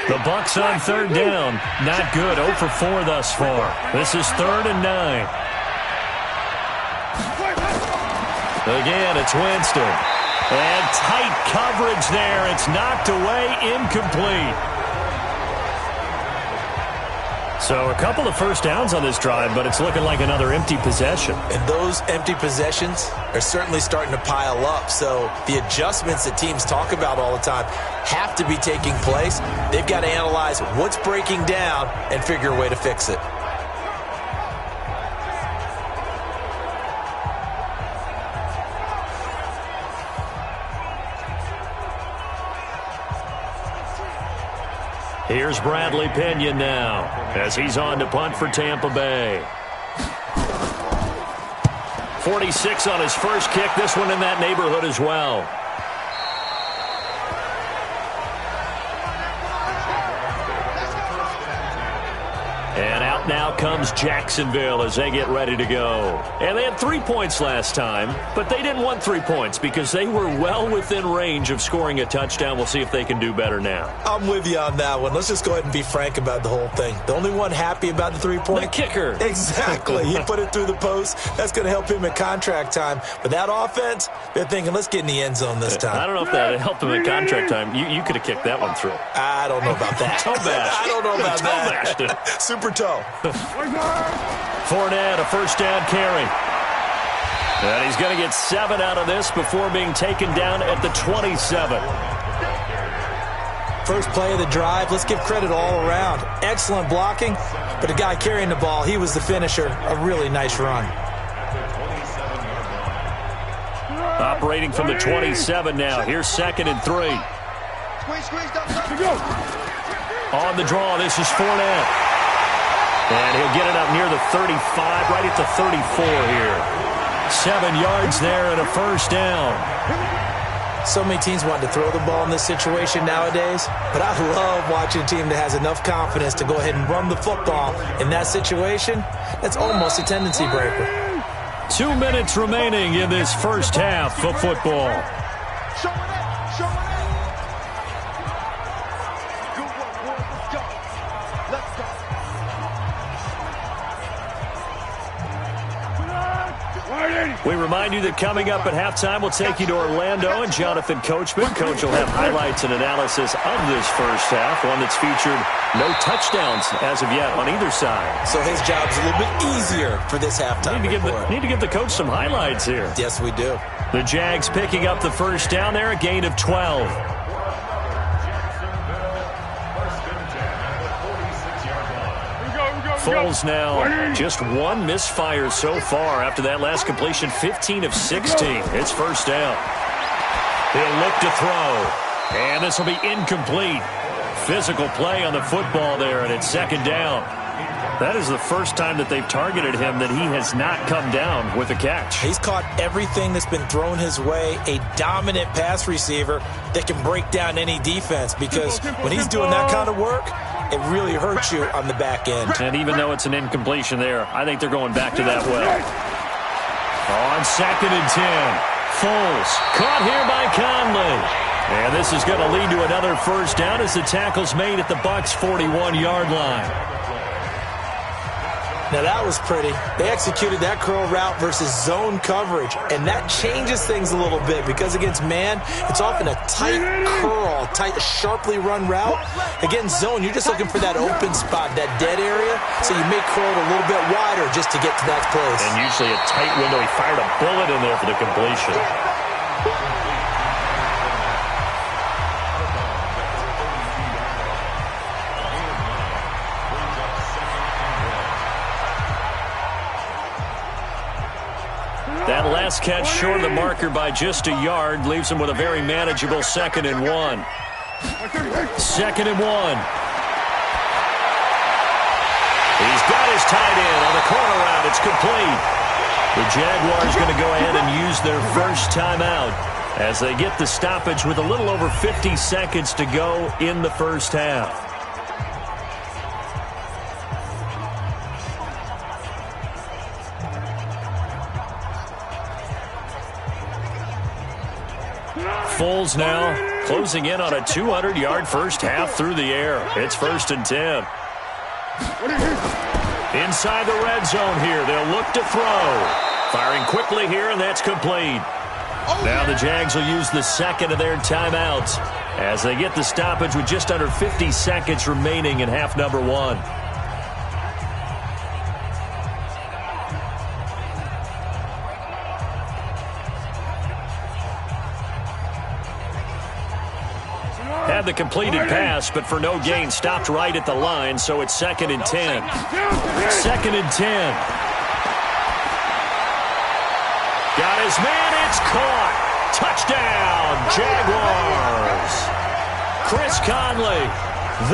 The Bucs on third down. Not good. 0 for 4 thus far. This is 3rd and 9. Again, it's Winston. And tight coverage there. It's knocked away, incomplete. So a couple of first downs on this drive, but it's looking like another empty possession. And those empty possessions are certainly starting to pile up. So the adjustments that teams talk about all the time have to be taking place. They've got to analyze what's breaking down and figure a way to fix it. Here's Bradley Pinion now as he's on to punt for Tampa Bay. 46 on his first kick. This one in that neighborhood as well. And out now comes Jacksonville as they get ready to go. And they had 3 points last time, but they didn't want 3 points because they were well within range of scoring a touchdown. We'll see if they can do better now. I'm with you on that one. Let's just go ahead and be frank about the whole thing. The only one happy about the 3-point? The kicker. Exactly. He put it through the post. That's going to help him at contract time. But that offense, they're thinking, let's get in the end zone this time. I don't know if that helped him at contract time. You could have kicked that one through. I don't know about that. Toe bashed. I don't know about Toe that. bashed it. Super toe. Fournette, a first down carry. And he's going to get 7 out of this before being taken down at the 27. First play of the drive. Let's give credit all around. Excellent blocking, but the guy carrying the ball, he was the finisher. A really nice run. Operating from the 27 now. Here's 2nd and 3. On the draw, this is Fournette. And he'll get it up near the 35, right at the 34 here. 7 yards there and a first down. So many teams want to throw the ball in this situation nowadays, but I love watching a team that has enough confidence to go ahead and run the football. In that situation, that's almost a tendency breaker. 2 minutes remaining in this first half of football. We remind you that coming up at halftime, we'll take you to Orlando and Jonathan Coachman. Coach will have highlights and analysis of this first half, one that's featured no touchdowns as of yet on either side. So his job's a little bit easier for this halftime. Need to give the coach some highlights here. Yes, we do. The Jags picking up the first down there, a gain of 12. Foles now just 1 misfire so far after that last completion, 15 of 16. It's first down. He'll look to throw, and this will be incomplete. Physical play on the football there, and it's 2nd down. That is the first time that they've targeted him that he has not come down with a catch. He's caught everything that's been thrown his way, a dominant pass receiver that can break down any defense, because when he's doing that kind of work, it really hurts you on the back end. And even though it's an incompletion there, I think they're going back to that well. On 2nd and 10, Foles caught here by Conley. And this is going to lead to another first down as the tackle's made at the Bucs' 41-yard line. Now that was pretty. They executed that curl route versus zone coverage, and that changes things a little bit because against man, it's often a tight curl, tight, sharply run route. Against zone, you're just looking for that open spot, that dead area, so you may curl it a little bit wider just to get to that place. And usually a tight window. He fired a bullet in there for the completion. That last catch short of the marker by just a yard leaves him with a very manageable 2nd and 1. 2nd and 1. He's got his tight end on the corner route. It's complete. The Jaguars going to go ahead and use their first timeout as they get the stoppage with a little over 50 seconds to go in the first half. Foles now closing in on a 200-yard first half through the air. It's 1st and 10. Inside the red zone here. They'll look to throw. Firing quickly here, and that's complete. Now the Jags will use the 2nd of their timeouts as they get the stoppage with just under 50 seconds remaining in half number 1. Had the completed pass, but for no gain, stopped right at the line, so it's 2nd and 10. 2nd and 10. Got his man, it's caught. Touchdown, Jaguars. Chris Conley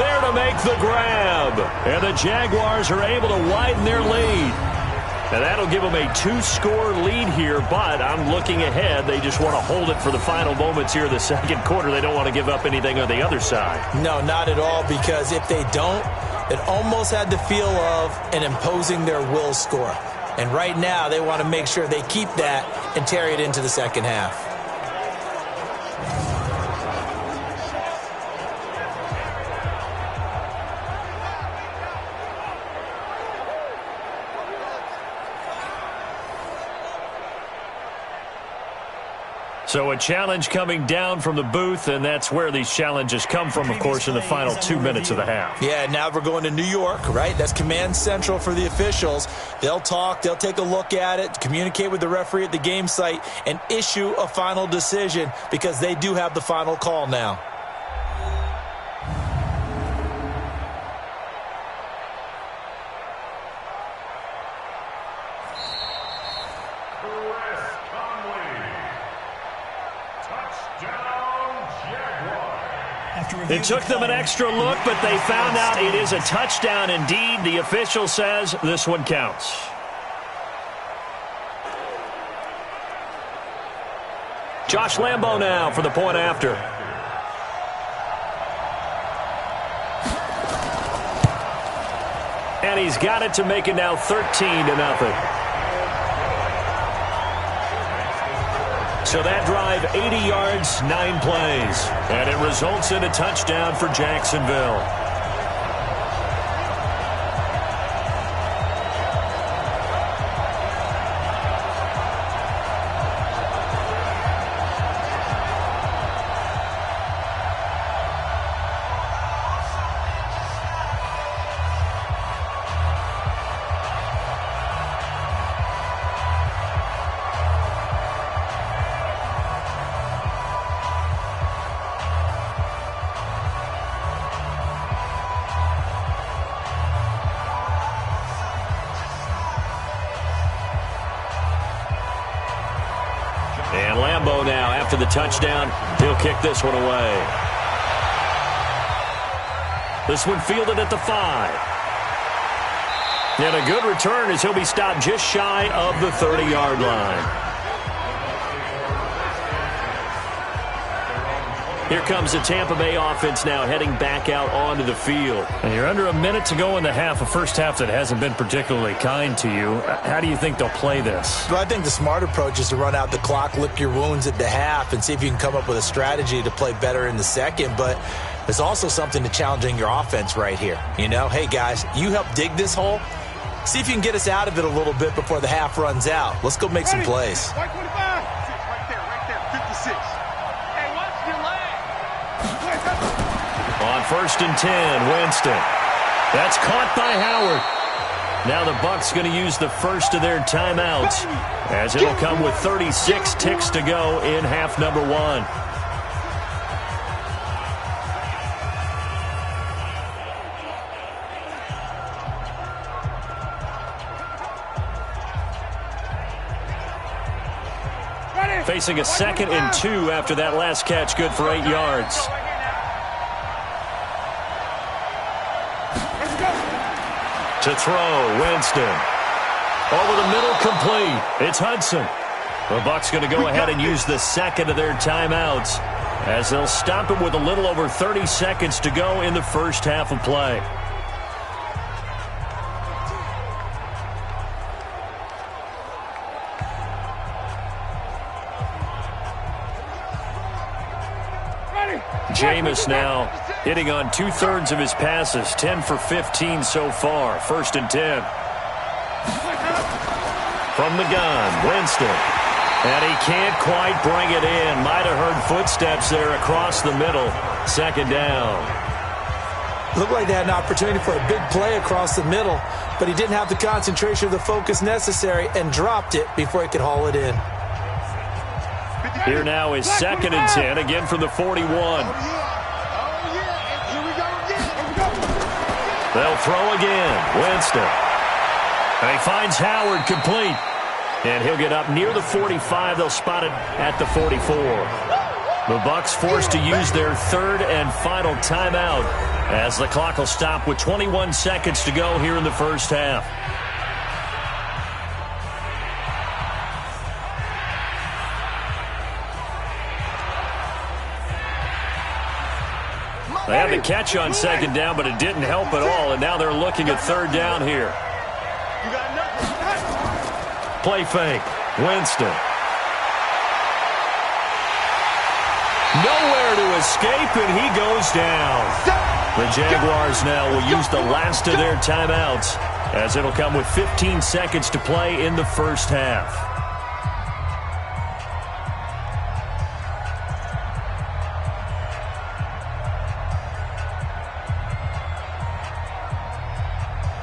there to make the grab. And the Jaguars are able to widen their lead. Now that'll give them a 2-score lead here, but I'm looking ahead. They just want to hold it for the final moments here in the 2nd quarter. They don't want to give up anything on the other side. No, not at all, because if they don't, it almost had the feel of an imposing their will score. And right now, they want to make sure they keep that and carry it into the 2nd half. So a challenge coming down from the booth, and that's where these challenges come from, of course, in the final 2 minutes of the half. Yeah, now we're going to New York, right? That's command central for the officials. They'll talk, they'll take a look at it, communicate with the referee at the game site, and issue a final decision because they do have the final call now. It took them an extra look, but they found out it is a touchdown indeed. The official says this one counts. Josh Lambo now for the point after. And he's got it to make it now 13-0. So that drive, 80 yards, 9 plays. And it results in a touchdown for Jacksonville. And Lambo now, after the touchdown, he'll kick this one away. This one fielded at the 5. And a good return as he'll be stopped just shy of the 30-yard line. Here comes the Tampa Bay offense now heading back out onto the field. And you're under a minute to go in the half, a first half that hasn't been particularly kind to you. How do you think they'll play this? Well, I think the smart approach is to run out the clock, lick your wounds at the half, and see if you can come up with a strategy to play better in the second. But there's also something to challenging your offense right here. You know, hey, guys, you help dig this hole. See if you can get us out of it a little bit before the half runs out. Let's go make some plays. Right 25. Right there, 56. Hey, watch your leg. On 1st and 10, Winston. That's caught by Howard. Now the Bucs going to use the first of their timeouts as it'll come with 36 ticks to go in half number 1. Facing a 2nd and 2 after that last catch, good for 8 yards. To throw, Winston. Over the middle, complete. It's Hudson. The Bucs going to go ahead and use the second of their timeouts as they'll stop him with a little over 30 seconds to go in the first half of play. Jameis now hitting on 2/3 of his passes, 10 for 15 so far. 1st and 10. From the gun, Winston. And he can't quite bring it in. Might have heard footsteps there across the middle. 2nd down. Looked like they had an opportunity for a big play across the middle, but he didn't have the concentration or the focus necessary and dropped it before he could haul it in. Here now is 2nd and 10, again from the 41. They'll throw again. Winston. And he finds Howard complete. And he'll get up near the 45. They'll spot it at the 44. The Bucs forced to use their 3rd and final timeout as the clock will stop with 21 seconds to go here in the first half. They had the catch on 2nd down, but it didn't help at all, and now they're looking at 3rd down here. Play fake. Winston. Nowhere to escape, and he goes down. The Jaguars now will use the last of their timeouts as it'll come with 15 seconds to play in the first half.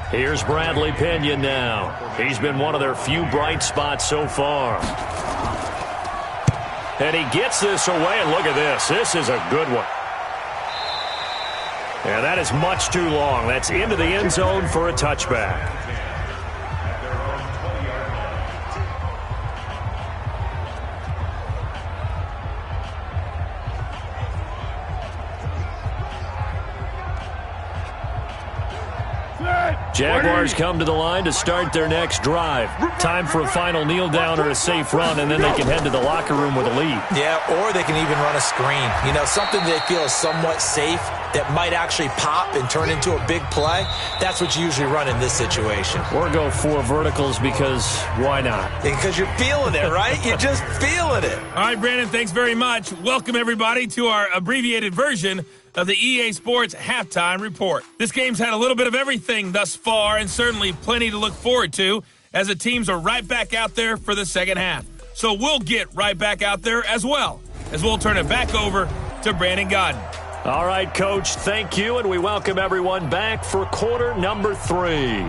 Here's Bradley Pinion now. He's been one of their few bright spots so far. And he gets this away, and look at this. This is a good one. And that is much too long. That's into the end zone for a touchback. Jaguars come to the line to start their next drive. Time for a final kneel down or a safe run, and then they can head to the locker room with a lead. Yeah, or they can even run a screen. You know, something they feel is somewhat safe that might actually pop and turn into a big play. That's what you usually run in this situation. Or go 4 verticals because why not? Because you're feeling it, right? You're just feeling it. All right, Brandon, thanks very much. Welcome, everybody, to our abbreviated version of the EA Sports Halftime Report. This game's had a little bit of everything thus far and certainly plenty to look forward to as the teams are right back out there for the second half. So we'll get right back out there as well as we'll turn it back over to Brandon Godden. All right, Coach, thank you, and we welcome everyone back for quarter number 3.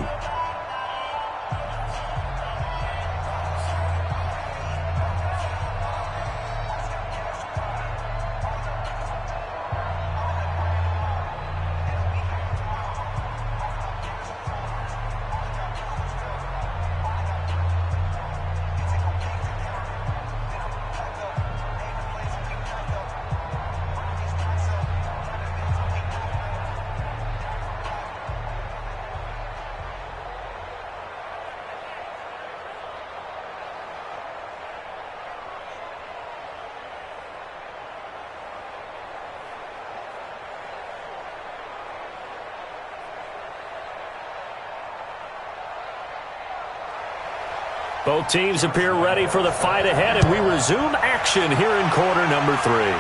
Both teams appear ready for the fight ahead, and we resume action here in quarter number 3.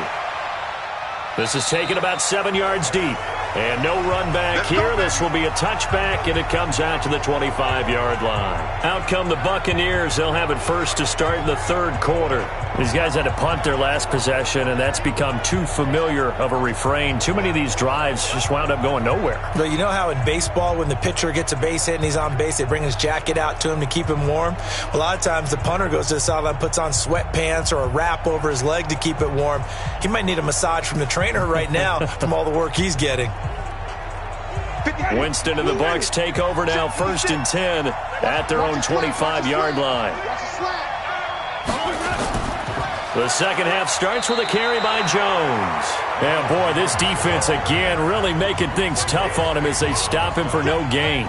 This is taken about 7 yards deep. And no run back here. This will be a touchback, and it comes out to the 25-yard line. Out come the Buccaneers. They'll have it first to start in the 3rd quarter. These guys had to punt their last possession, and that's become too familiar of a refrain. Too many of these drives just wound up going nowhere. But you know how in baseball, when the pitcher gets a base hit and he's on base, they bring his jacket out to him to keep him warm? A lot of times the punter goes to the sideline, puts on sweatpants or a wrap over his leg to keep it warm. He might need a massage from the trainer right now from all the work he's getting. Winston and the Bucs take over now, 1st and 10 at their own 25-yard line. The second half starts with a carry by Jones. And boy, this defense again really making things tough on him as they stop him for no gain.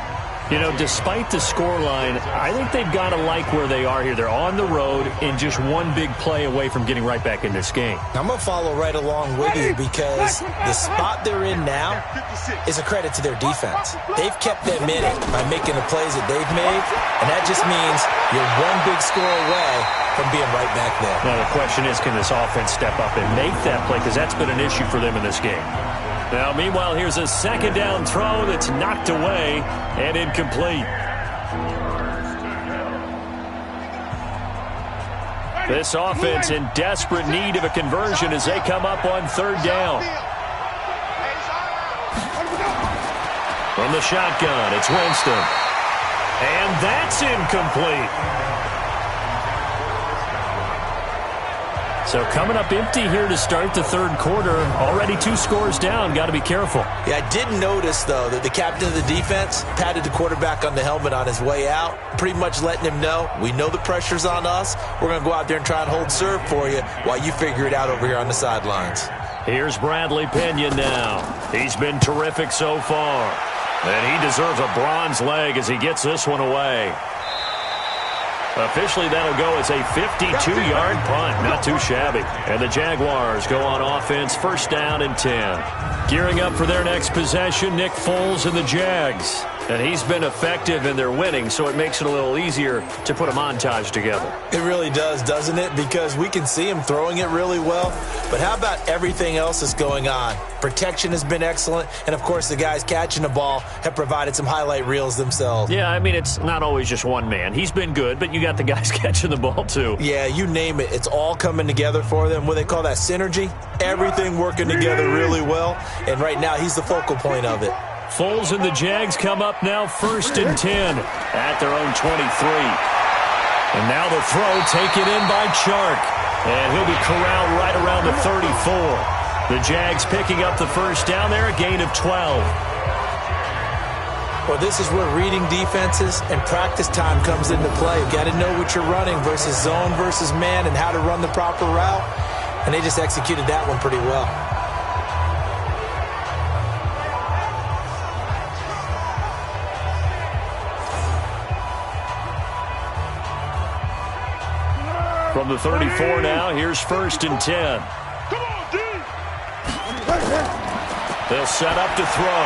You know, despite the scoreline, I think they've got to like where they are here. They're on the road and just one big play away from getting right back in this game. I'm going to follow right along with you because the spot they're in now is a credit to their defense. They've kept them in it by making the plays that they've made, and that just means you're one big score away from being right back there. Now, the question is, can this offense step up and make that play? Because that's been an issue for them in this game. Now, meanwhile, here's a second down throw that's knocked away and incomplete. This offense in desperate need of a conversion as they come up on third down. From the shotgun, it's Winston. And that's incomplete. So coming up empty here to start the third quarter. Already 2 scores down. Got to be careful. Yeah, I did notice, though, that the captain of the defense patted the quarterback on the helmet on his way out, pretty much letting him know, we know the pressure's on us. We're going to go out there and try and hold serve for you while you figure it out over here on the sidelines. Here's Bradley Pinion now. He's been terrific so far. And he deserves a bronze leg as he gets this one away. Officially, that'll go as a 52-yard punt. Not too shabby. And the Jaguars go on offense, first down and 10. Gearing up for their next possession, Nick Foles and the Jags. And he's been effective in their winning, so it makes it a little easier to put a montage together. It really does, doesn't it? Because we can see him throwing it really well. But how about everything else that's going on? Protection has been excellent. And, of course, the guys catching the ball have provided some highlight reels themselves. Yeah, I mean, it's not always just one man. He's been good, but you got the guys catching the ball, too. Yeah, you name it. It's all coming together for them. What they call that synergy. Everything working together really well. And right now, he's the focal point of it. Foles and the Jags come up now first and 10 at their own 23. And now the throw taken in by Chark. And he'll be corralled right around the 34. The Jags picking up the first down there, a gain of 12. Well, this is where reading defenses and practice time comes into play. You've got to know what you're running versus zone versus man and how to run the proper route. And they just executed that one pretty well. From the 34 now, here's first and 10. They'll set up to throw.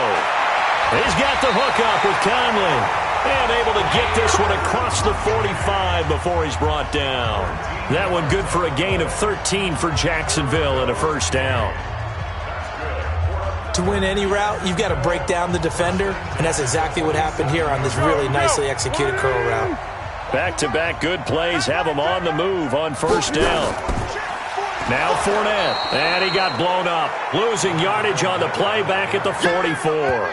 He's got the hook up with Conley. And able to get this one across the 45 before he's brought down. That one good for a gain of 13 for Jacksonville and a first down. To win any route, you've got to break down the defender. And that's exactly what happened here on this really nicely executed curl route. Back-to-back good plays have him on the move on first down. Now Fournette, and he got blown up. Losing yardage on the play back at the 44.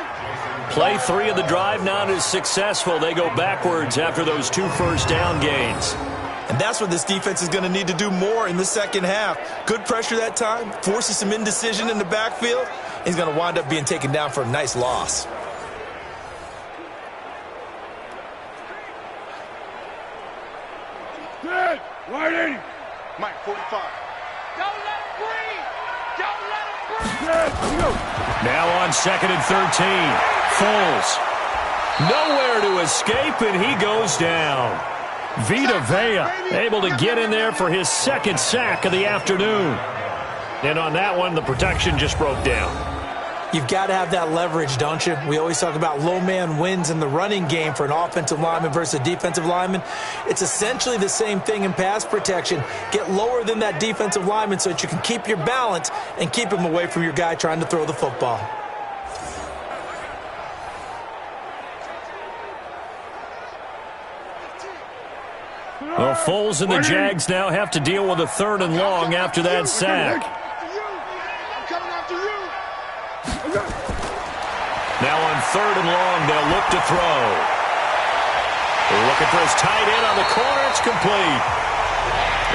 Play 3 of the drive not as successful. They go backwards after those 2 first down gains. And that's what this defense is going to need to do more in the second half. Good pressure that time, forces some indecision in the backfield. He's going to wind up being taken down for a nice loss. Dead! Right 80! Mike, 45. Don't let him breathe! Don't let him breathe! Dead! Here we go! Now on second and 13. Foles. Nowhere to escape, and he goes down. Vita Vea able to get in there for his second sack of the afternoon. And on that one, the protection just broke down. You've got to have that leverage, don't you? We always talk about low man wins in the running game for an offensive lineman versus a defensive lineman. It's essentially the same thing in pass protection. Get lower than that defensive lineman so that you can keep your balance and keep him away from your guy trying to throw the football. Well, Foles and the Jags now have to deal with a 3rd and long after that sack. I'm coming after you! Now on 3rd and long, they'll look to throw. Looking for his tight end on the corner. It's complete.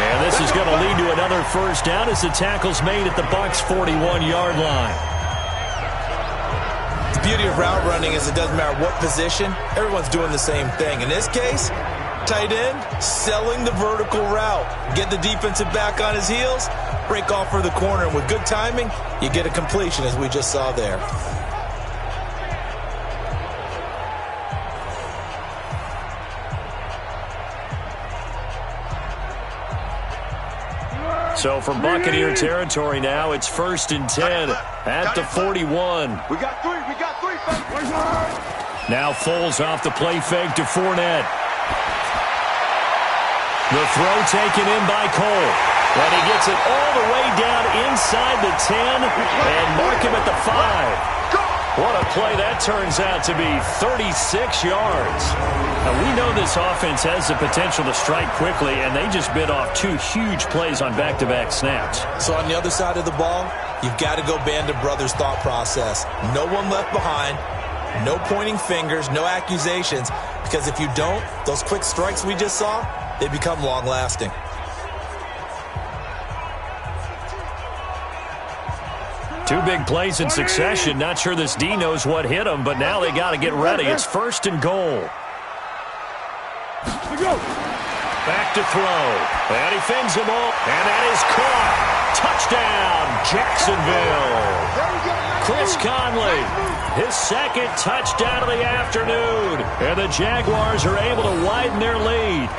And this is going to lead to another first down as the tackle's made at the Bucs' 41-yard line. The beauty of route running is it doesn't matter what position. Everyone's doing the same thing. In this case, tight end, selling the vertical route. Get the defensive back on his heels, break off for the corner, and with good timing, you get a completion as we just saw there. So from Buccaneer territory now, it's 1st and 10 at the 41. We got three. Now Foles off the play fake to Fournette. The throw taken in by Cole. And he gets it all the way down inside the 10 and mark him at the 5. What a play that turns out to be, 36 yards. Now, we know this offense has the potential to strike quickly, and they just bit off 2 huge plays on back-to-back snaps. So on the other side of the ball, you've got to go Band of Brothers thought process. No one left behind, no pointing fingers, no accusations, because if you don't, those quick strikes we just saw, they become long-lasting. Two big plays in succession. Not sure this D knows what hit him, but now they got to get ready. It's 1st and goal. Back to throw. And he fins them all. And that is caught. Touchdown, Jacksonville. Chris Conley, his 2nd touchdown of the afternoon. And the Jaguars are able to widen their lead.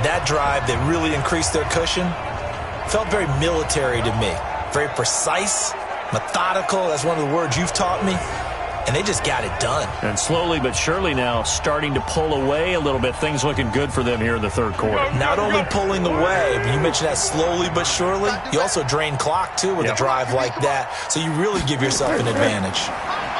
That drive that really increased their cushion felt very military to me. Very precise, methodical. That's one of the words you've taught me. And they just got it done. And slowly but surely now starting to pull away a little bit. Things looking good for them here in the 3rd quarter. Not only pulling away, but you mentioned that slowly but surely. You also drain clock, too, with a drive like that. So you really give yourself an advantage.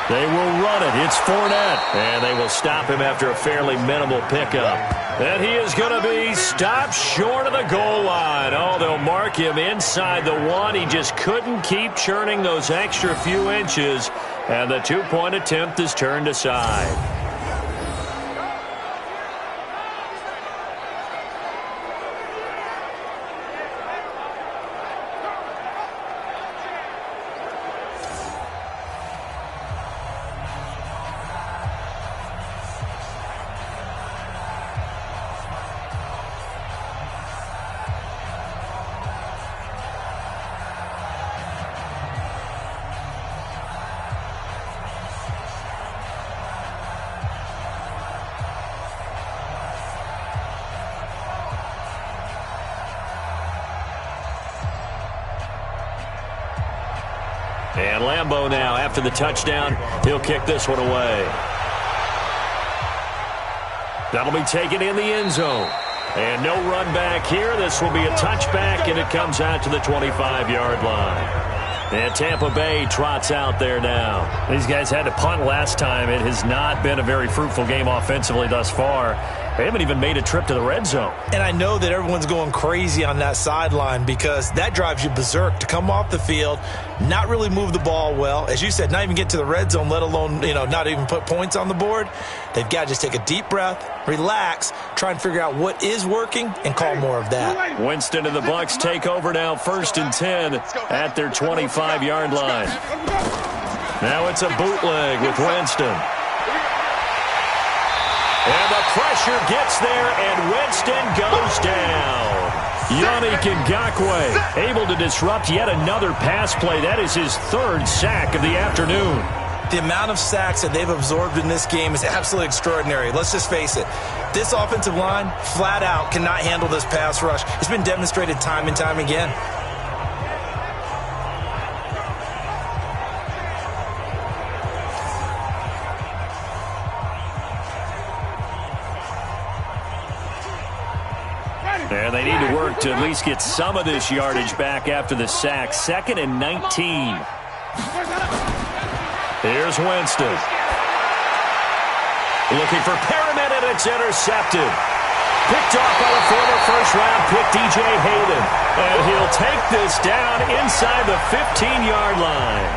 They will run it. It's Fournette. And they will stop him after a fairly minimal pickup. And he is going to be stopped short of the goal line. Oh, they'll mark him inside the 1. He just couldn't keep churning those extra few inches. And the 2-point attempt is turned aside. And Lambeau now, after the touchdown, he'll kick this one away. That'll be taken in the end zone. And no run back here. This will be a touchback, and it comes out to the 25-yard line. And Tampa Bay trots out there now. These guys had to punt last time. It has not been a very fruitful game offensively thus far. They haven't even made a trip to the red zone. And I know that everyone's going crazy on that sideline because that drives you berserk to come off the field, not really move the ball well. As you said, not even get to the red zone, let alone, not even put points on the board. They've got to just take a deep breath, relax, try and figure out what is working, and call more of that. Winston and the Bucs take over now, 1st and 10 at their 25-yard line. Now it's a bootleg with Winston. And the pressure gets there, and Winston goes down. Yannick Ngakoue able to disrupt yet another pass play. That is his 3rd sack of the afternoon. The amount of sacks that they've absorbed in this game is absolutely extraordinary. Let's just face it. This offensive line, flat out, cannot handle this pass rush. It's been demonstrated time and time again. And they need to work to at least get some of this yardage back after the sack. 2nd and 19. Here's Winston. Looking for Perriman, and it's intercepted. Picked off by the former first-round pick, DJ Hayden. And he'll take this down inside the 15-yard line.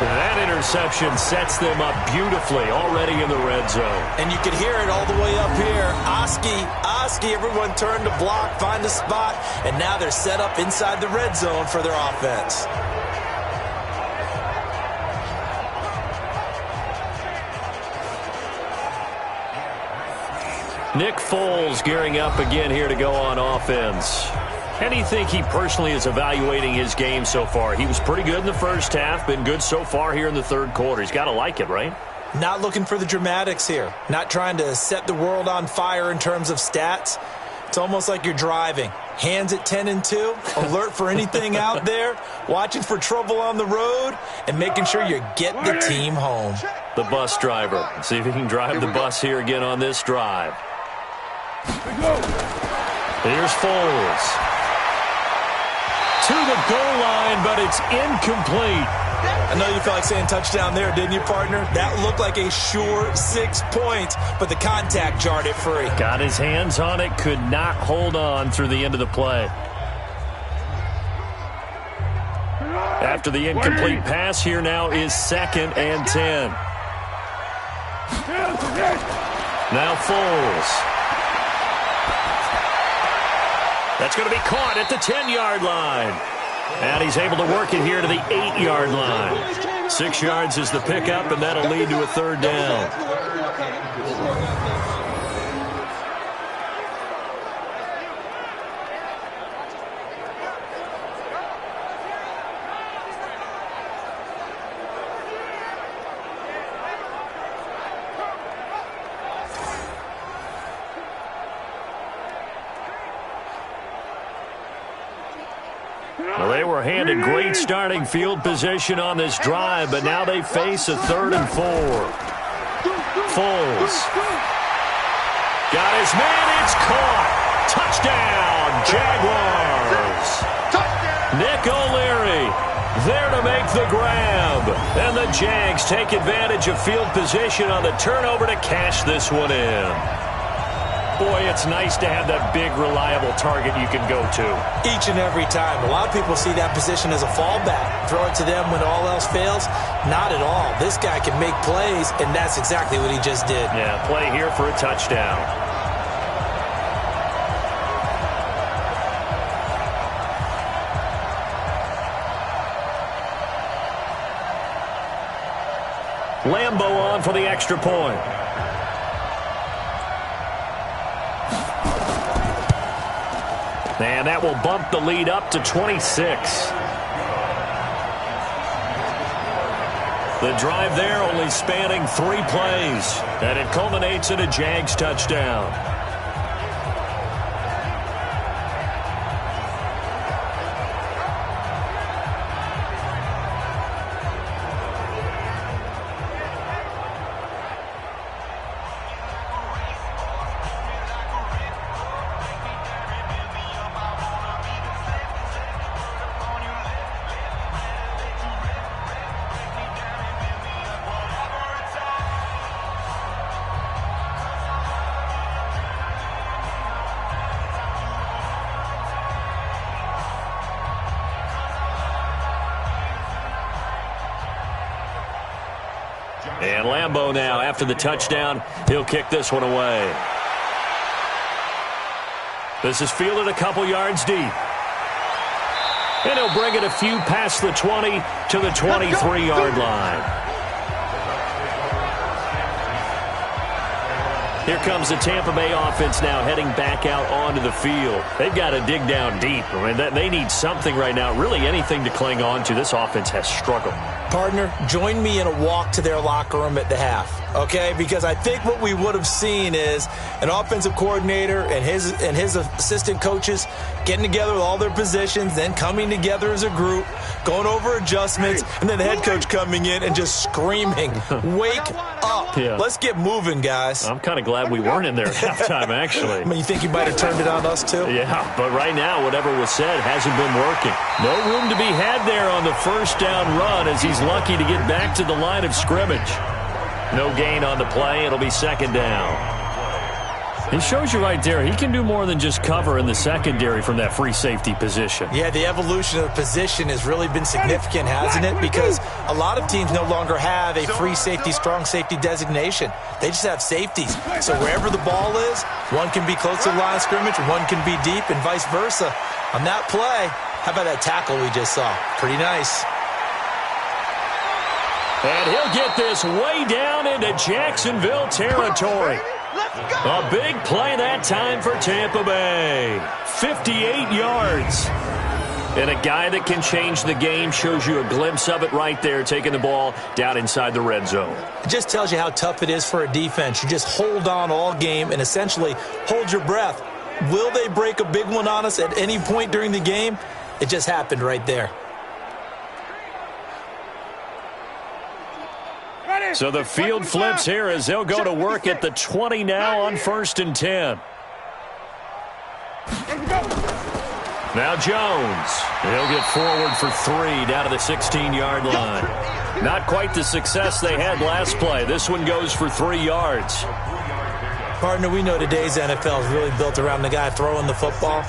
That interception sets them up beautifully already in the red zone. And you can hear it all the way up here. Oski, everyone turned to block, find a spot, and now they're set up inside the red zone for their offense. Nick Foles gearing up again here to go on offense. How do you think he personally is evaluating his game so far? He was pretty good in the first half, been good so far here in the third quarter. He's got to like it, right? Not looking for the dramatics here. Not trying to set the world on fire in terms of stats. It's almost like you're driving. Hands at 10 and 2, alert for anything out there, watching for trouble on the road, and making sure you get the team home. The bus driver. Let's see if he can drive the bus here again on this drive. Here's Foles. To the goal line, but it's incomplete. I know you felt like saying touchdown there, didn't you, partner? That looked like a sure 6 points, but the contact jarred it free. Got his hands on it, could not hold on through the end of the play. After the incomplete pass, here now is 2nd and 10. Now Foles. That's going to be caught at the 10-yard line. And he's able to work it here to the 8-yard line. 6 yards is the pickup, and that'll lead to a 3rd down. Well, they were handed great starting field position on this drive, but now they face a 3rd and 4. Foles. Got his man. It's caught. Touchdown, Jaguars. Nick O'Leary there to make the grab. And the Jags take advantage of field position on the turnover to cash this one in. Boy, it's nice to have that big, reliable target you can go to. Each and every time. A lot of people see that position as a fallback. Throw it to them when all else fails. Not at all. This guy can make plays, and that's exactly what he just did. Yeah, play here for a touchdown. Lambo on for the extra point. And that will bump the lead up to 26. The drive there only spanning 3 plays. And it culminates in a Jags touchdown. And Lambo now, after the touchdown, he'll kick this one away. This is fielded a couple yards deep. And he'll bring it a few past the 20 to the 23-yard line. Here comes the Tampa Bay offense now heading back out onto the field. They've got to dig down deep. I mean, they need something right now, really anything to cling on to. This offense has struggled. Partner, join me in a walk to their locker room at the half, okay? Because I think what we would have seen is an offensive coordinator and his assistant coaches getting together with all their positions, then coming together as a group, going over adjustments, and then the head coach coming in and just screaming, wake up. Yeah. Let's get moving, guys. I'm kind of glad we weren't in there at halftime, actually. I mean, you think you might have turned it on us, too? Yeah, but right now, whatever was said hasn't been working. No room to be had there on the first down run as he's lucky to get back to the line of scrimmage. No gain on the play. It'll be second down. He shows you right there, he can do more than just cover in the secondary from that free safety position. Yeah, the evolution of the position has really been significant, hasn't it? Because a lot of teams no longer have a free safety, strong safety designation. They just have safeties. So wherever the ball is, one can be close to the line of scrimmage, one can be deep, and vice versa. On that play, how about that tackle we just saw? Pretty nice. And he'll get this way down into Jacksonville territory. Let's go. A big play that time for Tampa Bay. 58 yards. And a guy that can change the game shows you a glimpse of it right there, taking the ball down inside the red zone. It just tells you how tough it is for a defense. You just hold on all game and essentially hold your breath. Will they break a big one on us at any point during the game? It just happened right there. So the field flips here as they'll go to work at the 20 now on 1st and 10. Now Jones. He'll get forward for 3 down to the 16-yard line. Not quite the success they had last play. This one goes for 3 yards. Partner, we know today's NFL is really built around the guy throwing the football.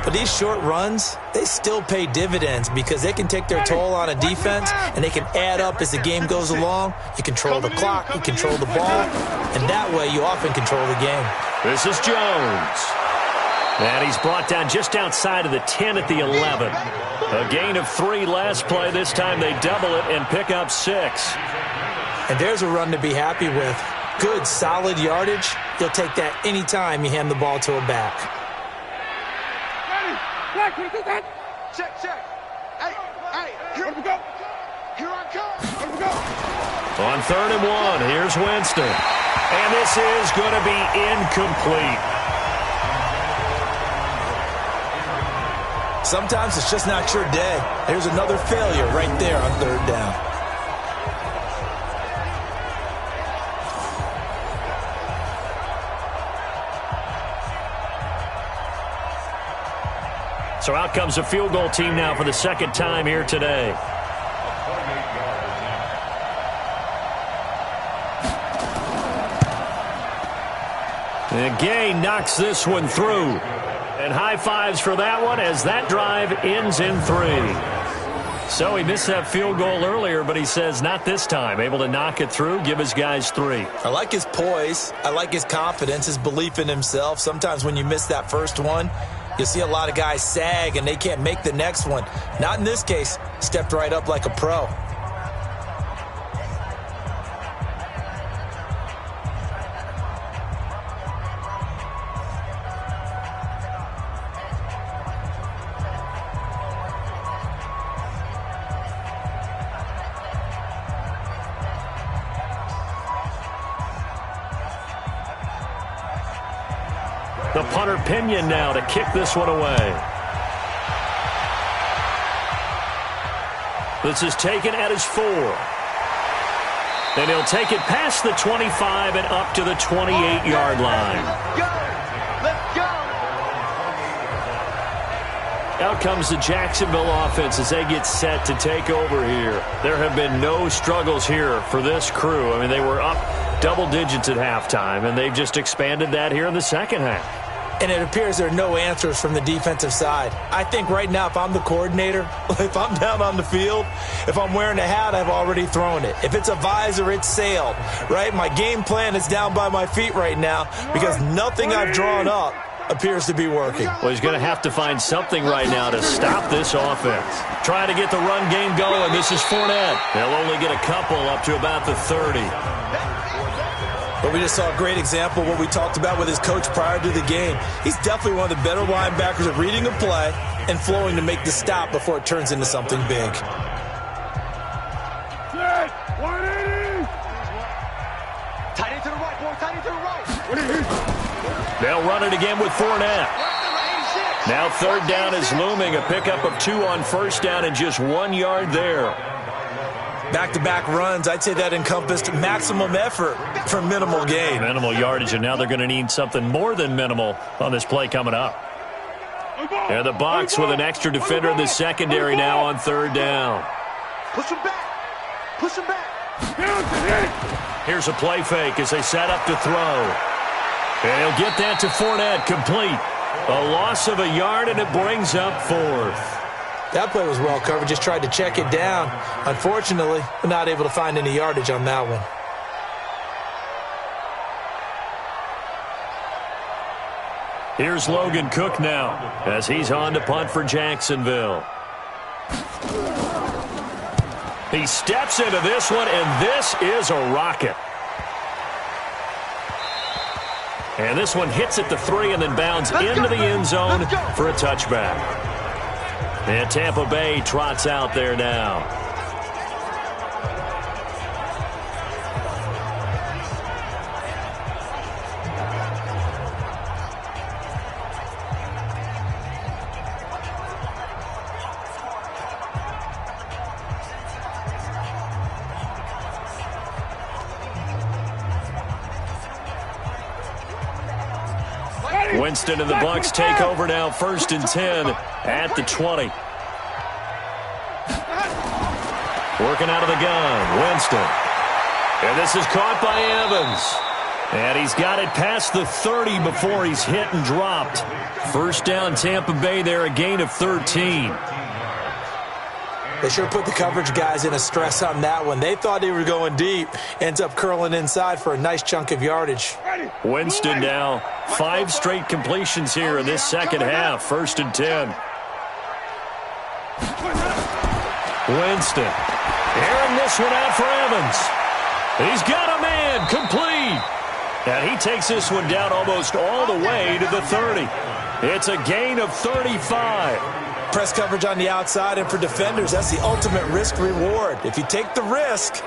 But these short runs, they still pay dividends because they can take their toll on a defense and they can add up as the game goes along. You control the clock, you control the ball, and that way you often control the game. This is Jones. And he's brought down just outside of the 10 at the 11. A gain of 3 last play. This time they double it and pick up 6. And there's a run to be happy with. Good, solid yardage. You'll take that any time you hand the ball to a back. Check, check. Hey, here we go. Here I come. Here we go. On 3rd and 1, here's Winston. And this is going to be incomplete. Sometimes it's just not your day. There's another failure right there on 3rd down. So out comes the field goal team now for the 2nd time here today. And Gay knocks this one through. And high fives for that one as that drive ends in 3. So he missed that field goal earlier, but he says not this time. Able to knock it through, give his guys 3. I like his poise. I like his confidence, his belief in himself. Sometimes when you miss that first one, you'll see a lot of guys sag and they can't make the next one. Not in this case. Stepped right up like a pro. The punter Pinion now to kick this one away. This is taken at his 4. And he'll take it past the 25 and up to the 28-yard line. Let's go. Out comes the Jacksonville offense as they get set to take over here. There have been no struggles here for this crew. I mean, they were up double digits at halftime, and they've just expanded that here in the second half. And it appears there are no answers from the defensive side. I think right now if I'm the coordinator, if I'm down on the field, if I'm wearing a hat, I've already thrown it. If it's a visor, it's sailed, right? My game plan is down by my feet right now because nothing I've drawn up appears to be working. Well, he's going to have to find something right now to stop this offense. Trying to get the run game going. This is Fournette. They'll only get a couple up to about the 30. But we just saw a great example of what we talked about with his coach prior to the game. He's definitely one of the better linebackers at reading a play and flowing to make the stop before it turns into something big. 180. Tight end to the right, boy. Tight end to the right. They'll run it again with Fournette. Now 3rd down is looming. A pickup of 2 on 1st down and just 1 yard there. Back-to-back runs, I'd say that encompassed maximum effort for minimal gain. Minimal yardage, and now they're going to need something more than minimal on this play coming up. And the Bucs with an extra defender in the secondary now on 3rd down. Push him back. Push him back. Here's a play fake as they set up to throw. And he'll get that to Fournette, complete. A loss of a yard, and it brings up 4th. That play was well covered, just tried to check it down. Unfortunately, we're not able to find any yardage on that one. Here's Logan Cook now as he's on to punt for Jacksonville. He steps into this one, and this is a rocket. And this one hits at the 3 and then bounds into the end zone for a touchback. And Tampa Bay trots out there now. Winston and the Bucs take over now, 1st and 10 at the 20. Working out of the gun, Winston. And this is caught by Evans. And he's got it past the 30 before he's hit and dropped. First down, Tampa Bay there, a gain of 13. They sure put the coverage guys in a stress on that one. They thought they were going deep. Ends up curling inside for a nice chunk of yardage. Winston now, 5 straight completions here in this second half. 1st and 10. Winston. Airing this one out for Evans. He's got a man, complete. And he takes this one down almost all the way to the 30. It's a gain of 35. Press coverage on the outside, and for defenders, that's the ultimate risk-reward. If you take the risk,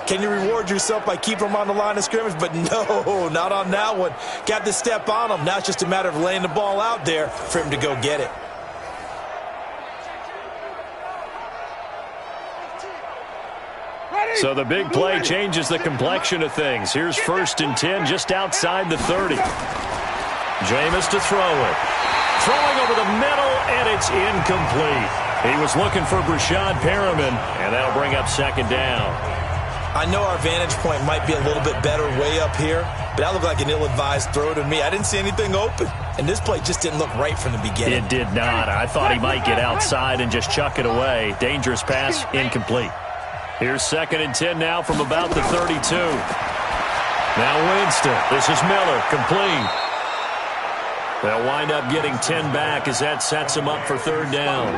can you reward yourself by keeping them on the line of scrimmage? But no, not on that one. Got to step on them. Now it's just a matter of laying the ball out there for him to go get it. So the big play changes the complexion of things. Here's 1st and 10 just outside the 30. Jameis to throw it. Throwing over the middle, and it's incomplete. He was looking for Brashad Perriman, and that'll bring up 2nd down. I know our vantage point might be a little bit better way up here, but that looked like an ill-advised throw to me. I didn't see anything open, and this play just didn't look right from the beginning. It did not. I thought he might get outside and just chuck it away. Dangerous pass, incomplete. Here's 2nd and 10 now from about the 32. Now Winston. This is Miller, complete. They'll wind up getting 10 back as that sets them up for 3rd down.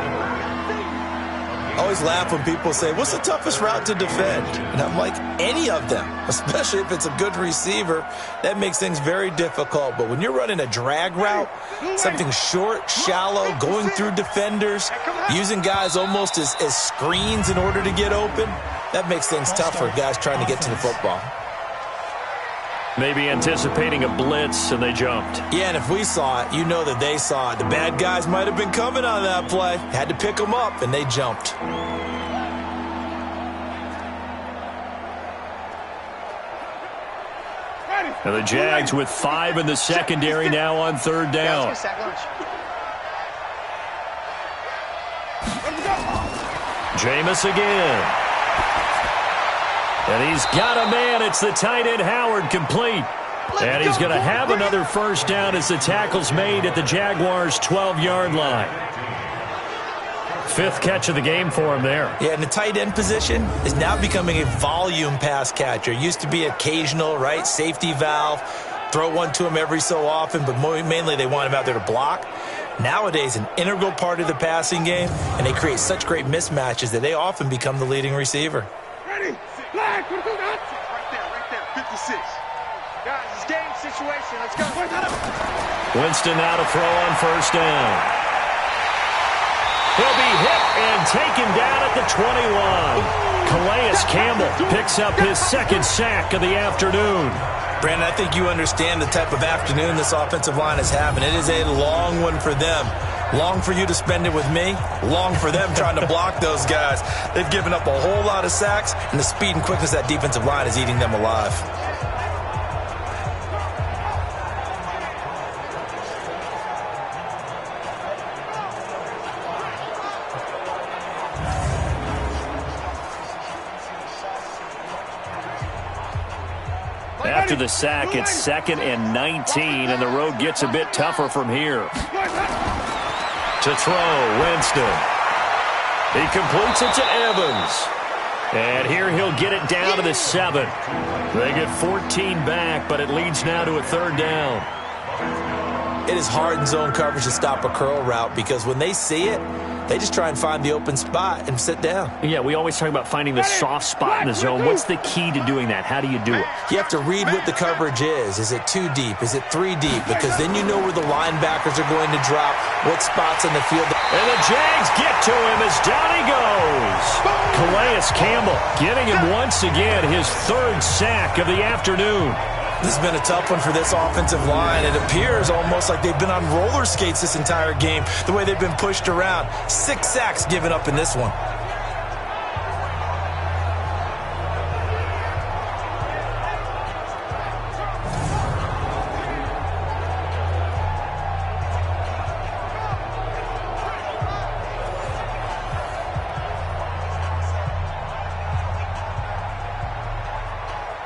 I always laugh when people say, what's the toughest route to defend? And I'm like, any of them, especially if it's a good receiver. That makes things very difficult. But when you're running a drag route, something short, shallow, going through defenders, using guys almost as screens in order to get open, that makes things tough for guys trying to get to the football. Maybe anticipating a blitz, and they jumped. Yeah, and if we saw it, you know that they saw it. The bad guys might have been coming on that play. Had to pick them up, and they jumped. Now the Jags with 5 in the secondary now on 3rd down. Jameis again. And he's got a man. It's the tight end Howard, complete. And he's going to have another 1st down as the tackle's made at the Jaguars' 12-yard line. 5th catch of the game for him there. Yeah, and the tight end position is now becoming a volume pass catcher. Used to be occasional, right? Safety valve. Throw one to him every so often, but mainly they want him out there to block. Nowadays, an integral part of the passing game, and they create such great mismatches that they often become the leading receiver. Ready? Flag! Right there, 56. Guys, it's game situation. Let's go. Winston now to throw on 1st down. He'll be hit and taken down at the 21. Calais Campbell picks up his 2nd sack of the afternoon. Brandon, I think you understand the type of afternoon this offensive line is having. It is a long one for them. Long for you to spend it with me. Long for them trying to block those guys. They've given up a whole lot of sacks, and the speed and quickness of that defensive line is eating them alive. After the sack, it's 2nd and 19, and the road gets a bit tougher from here. To throw, Winston. He completes it to Evans. And here he'll get it down to the 7. They get 14 back, but it leads now to a 3rd down. It is hard in zone coverage to stop a curl route because when they see it, they just try and find the open spot and sit down. Yeah, we always talk about finding the soft spot in the zone. What's the key to doing that? How do you do it? You have to read what the coverage is. Is it 2 deep? Is it 3 deep? Because then you know where the linebackers are going to drop, what spots in the field. And the Jags get to him as down he goes. Calais Campbell getting him once again, his 3rd sack of the afternoon. This has been a tough one for this offensive line. It appears almost like they've been on roller skates this entire game, the way they've been pushed around. 6 sacks given up in this one.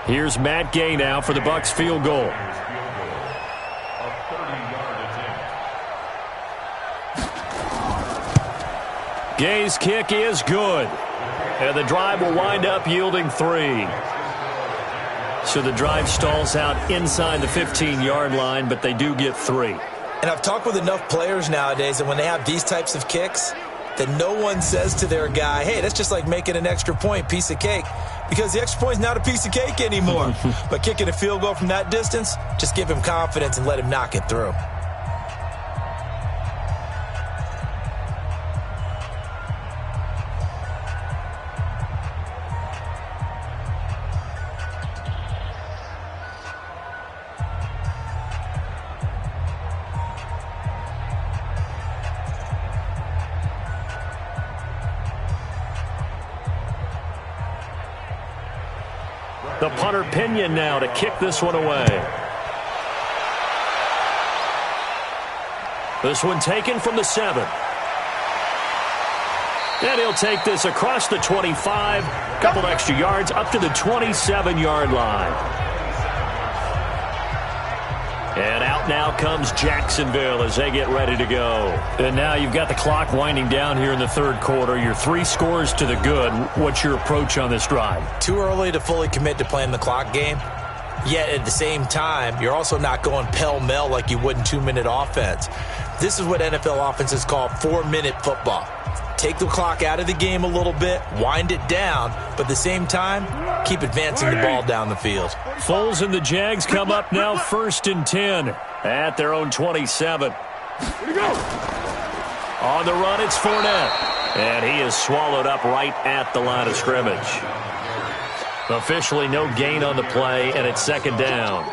Here's Matt Gay now for the Bucs field goal. Gay's kick is good. And the drive will wind up yielding 3. So the drive stalls out inside the 15-yard line, but they do get 3. And I've talked with enough players nowadays that when they have these types of kicks, that no one says to their guy, hey, that's just like making an extra point, piece of cake. Because the extra point is not a piece of cake anymore. But kicking a field goal from that distance, just give him confidence and let him knock it through. The punter Pinion now to kick this one away. This one taken from the 7. And he'll take this across the 25. Couple extra yards up to the 27-yard line. And out now comes Jacksonville as they get ready to go. And now you've got the clock winding down here in the 3rd quarter. You're 3 scores to the good. What's your approach on this drive? Too early to fully commit to playing the clock game. Yet at the same time, you're also not going pell-mell like you would in 2-minute offense. This is what NFL offenses call 4-minute football. Take the clock out of the game a little bit, wind it down, but at the same time, keep advancing the ball down the field. Foles and the Jags come up now 1st and 10 at their own 27. On the run, it's Fournette. And he is swallowed up right at the line of scrimmage. Officially no gain on the play, and it's 2nd down.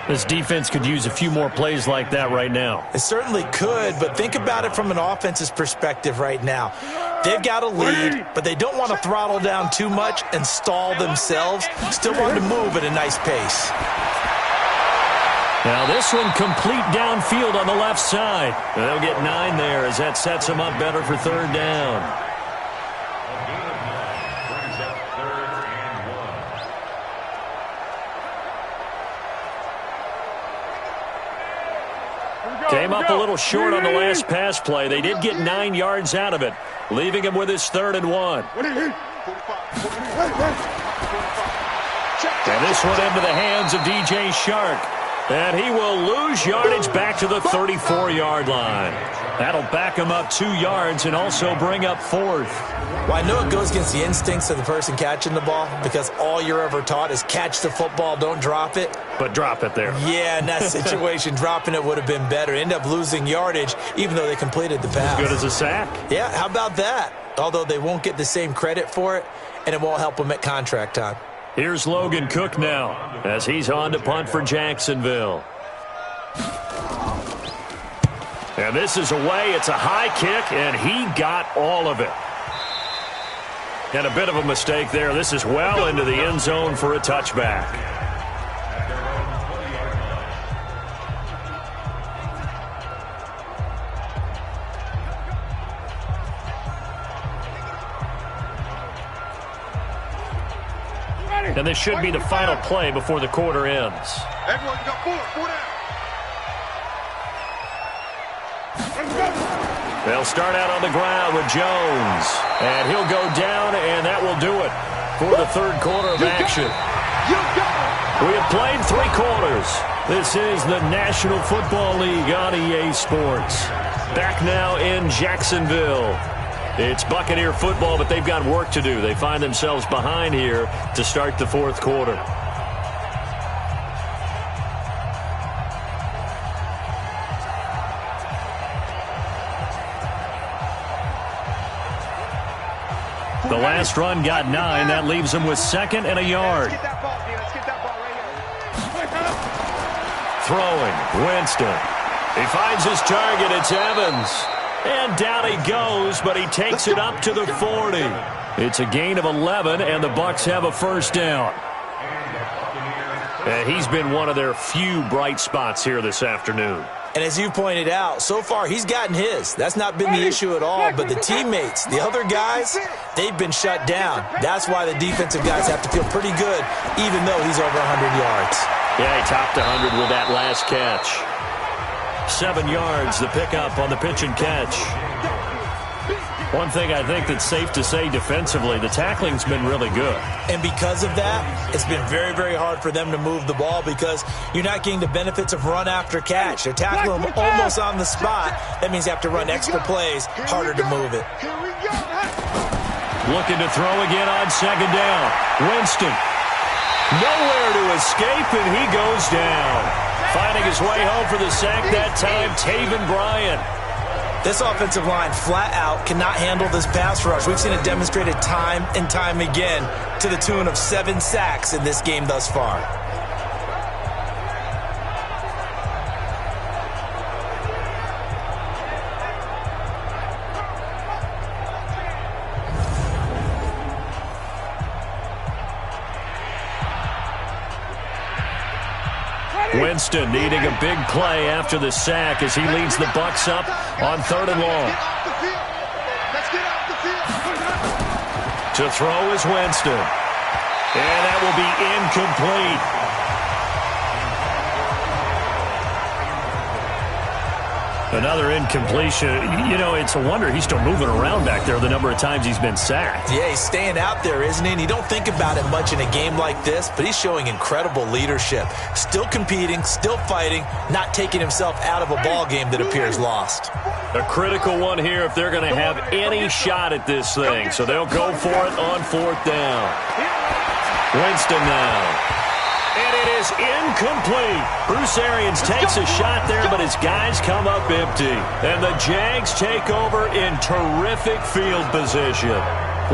This defense could use a few more plays like that right now. It certainly could, but think about it from an offense's perspective right now. They've got a lead, but they don't want to throttle down too much and stall themselves. Still want to move at a nice pace. Now this one complete downfield on the left side. They'll get 9 there as that sets them up better for 3rd down. Came up a little short on the last pass play. They did get 9 yards out of it, leaving him with his 3rd and 1. And this one into the hands of DJ Shark. And he will lose yardage back to the 34-yard line. That'll back him up 2 yards and also bring up 4th. Well, I know it goes against the instincts of the person catching the ball because all you're ever taught is catch the football, don't drop it. But drop it there. Yeah, in that situation, dropping it would have been better. End up losing yardage even though they completed the pass. As good as a sack. Yeah, how about that? Although they won't get the same credit for it, and it won't help them at contract time. Here's Logan Cook now as he's on to punt for Jacksonville. And this is away. It's a high kick, and he got all of it. And a bit of a mistake there. This is well into the end zone for a touchback. And this should be the final play before the quarter ends. Everyone, you got 4 down. They'll start out on the ground with Jones. And he'll go down, and that will do it for the 3rd quarter of action. We Played 3 quarters. This is the National Football League on EA Sports. Back now in Jacksonville. It's Buccaneer football, but they've got work to do. They find themselves behind here to start the 4th quarter. The last run got 9. That leaves them with 2nd and a yard. Let's get that ball, Let's get that ball right here. Throwing, Winston. He finds his target. It's Evans. And down he goes, but he takes it up to the 40. It's a gain of 11, and the Bucs have a first down. And he's been one of their few bright spots here this afternoon. And as you pointed out, so far he's gotten his. That's not been the issue at all. But the teammates, the other guys, they've been shut down. That's why the defensive guys have to feel pretty good, even though he's over 100 yards. Yeah, he topped 100 with that last catch. 7 yards, the pickup on the pitch and catch. One thing I think that's safe to say defensively, the tackling's been really good. And because of that, it's been very, very hard for them to move the ball because you're not getting the benefits of run after catch. They're tackling them almost on the spot. That means you have to run extra plays, harder to move it. Looking to throw again on 2nd down. Winston. Nowhere to escape, and he goes down. Finding his way home for the sack that time, Taven Bryan. This offensive line flat out cannot handle this pass rush. We've seen it demonstrated time and time again to the tune of 7 sacks in this game thus far. Winston needing a big play after the sack as he leads the Bucs up on 3rd and long. Let's get off the field. To throw is Winston. And that will be incomplete. Another incompletion. You know, it's a wonder he's still moving around back there the number of times he's been sacked. Yeah, he's staying out there, isn't he? And you don't think about it much in a game like this, but he's showing incredible leadership. Still competing, still fighting, not taking himself out of a ball game that appears lost. A critical one here if they're going to have any shot at this thing. So they'll go for it on 4th down. Winston now. And it is incomplete. Bruce Arians takes a shot there, but his guys come up empty. And the Jags take over in terrific field position.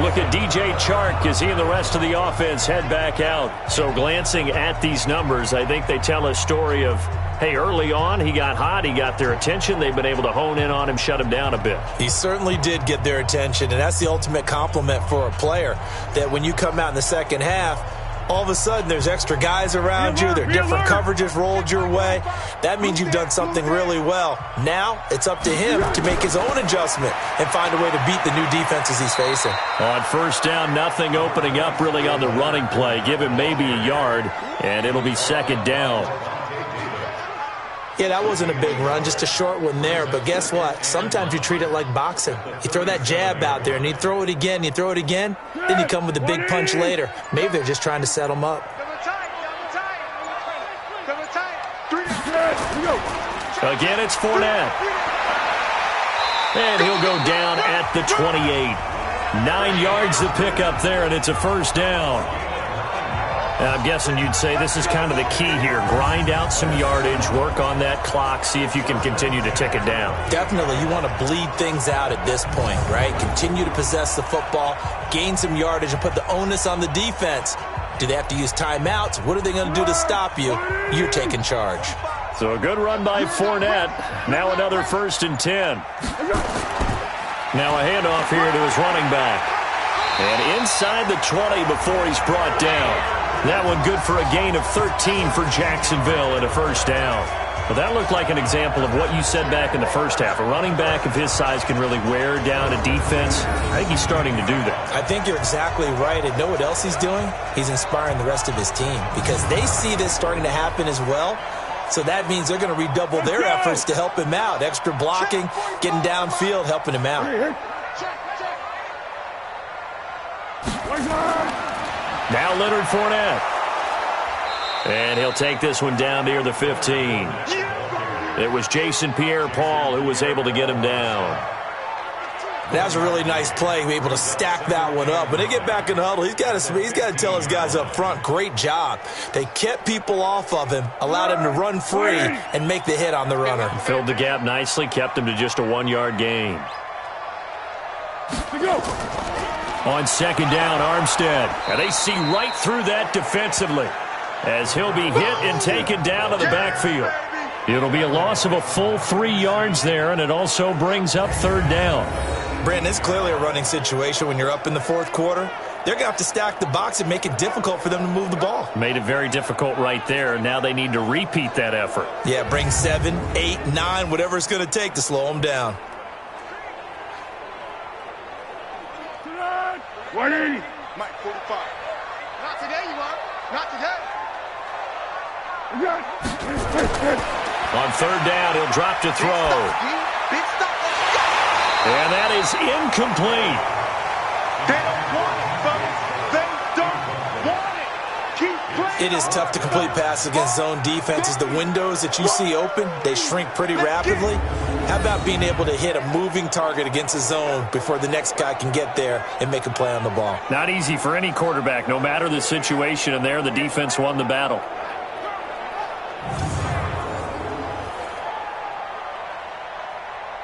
Look at DJ Chark as he and the rest of the offense head back out. So glancing at these numbers, I think they tell a story of, hey, early on he got hot, he got their attention. They've been able to hone in on him, shut him down a bit. He certainly did get their attention, and that's the ultimate compliment for a player, that when you come out in the second half, all of a sudden there's extra guys around you. There are different coverages rolled your way. That means you've done something really well. Now it's up to him to make his own adjustment and find a way to beat the new defenses he's facing. On 1st down, nothing opening up really on the running play. Give him maybe a yard, and it'll be 2nd down. Yeah, that wasn't a big run, just a short one there. But guess what? Sometimes you treat it like boxing. You throw that jab out there, and you throw it again, then you come with a big punch later. Maybe they're just trying to set them up. Again, it's Fournette. And he'll go down at the 28. 9 yards to pick up there, and it's a 1st down. I'm guessing you'd say this is kind of the key here. Grind out some yardage, work on that clock, see if you can continue to tick it down. Definitely. You want to bleed things out at this point, right? Continue to possess the football, gain some yardage, and put the onus on the defense. Do they have to use timeouts? What are they going to do to stop you? You're taking charge. So a good run by Fournette. Now another 1st and 10. Now a handoff here to his running back. And inside the 20 before he's brought down. That one good for a gain of 13 for Jacksonville and a 1st down. Well, that looked like an example of what you said back in the first half. A running back of his size can really wear down a defense. I think he's starting to do that. I think you're exactly right. And know what else he's doing? He's inspiring the rest of his team because they see this starting to happen as well. So that means they're going to redouble their efforts to help him out. Extra blocking, getting downfield, helping him out. Now Leonard Fournette. And he'll take this one down near the 15. It was Jason Pierre-Paul who was able to get him down. That was a really nice play, able to stack that one up. When they get back in the huddle, he's got to tell his guys up front, great job. They kept people off of him, allowed him to run free and make the hit on the runner. Filled the gap nicely, kept him to just a 1-yard gain. On second down, Armstead. And they see right through that defensively as he'll be hit and taken down to the backfield. It'll be a loss of a full 3 yards there, and it also brings up third down. Brandon, it's clearly a running situation when you're up in the fourth quarter. They're going to have to stack the box and make it difficult for them to move the ball. Made it very difficult right there. Now they need to repeat that effort. Yeah, bring 7, 8, 9, whatever it's going to take to slow them down. 180. Mike, 45. Not today, you are. Not today. On third down, he'll drop to throw. Big stop. And that is incomplete. They don't want it, fellas. They don't want it. Keep playing. It is tough to complete passes against zone defenses. The windows that you see open, they shrink pretty rapidly. How about being able to hit a moving target against a zone before the next guy can get there and make a play on the ball? Not easy for any quarterback, no matter the situation, and there the defense won the battle.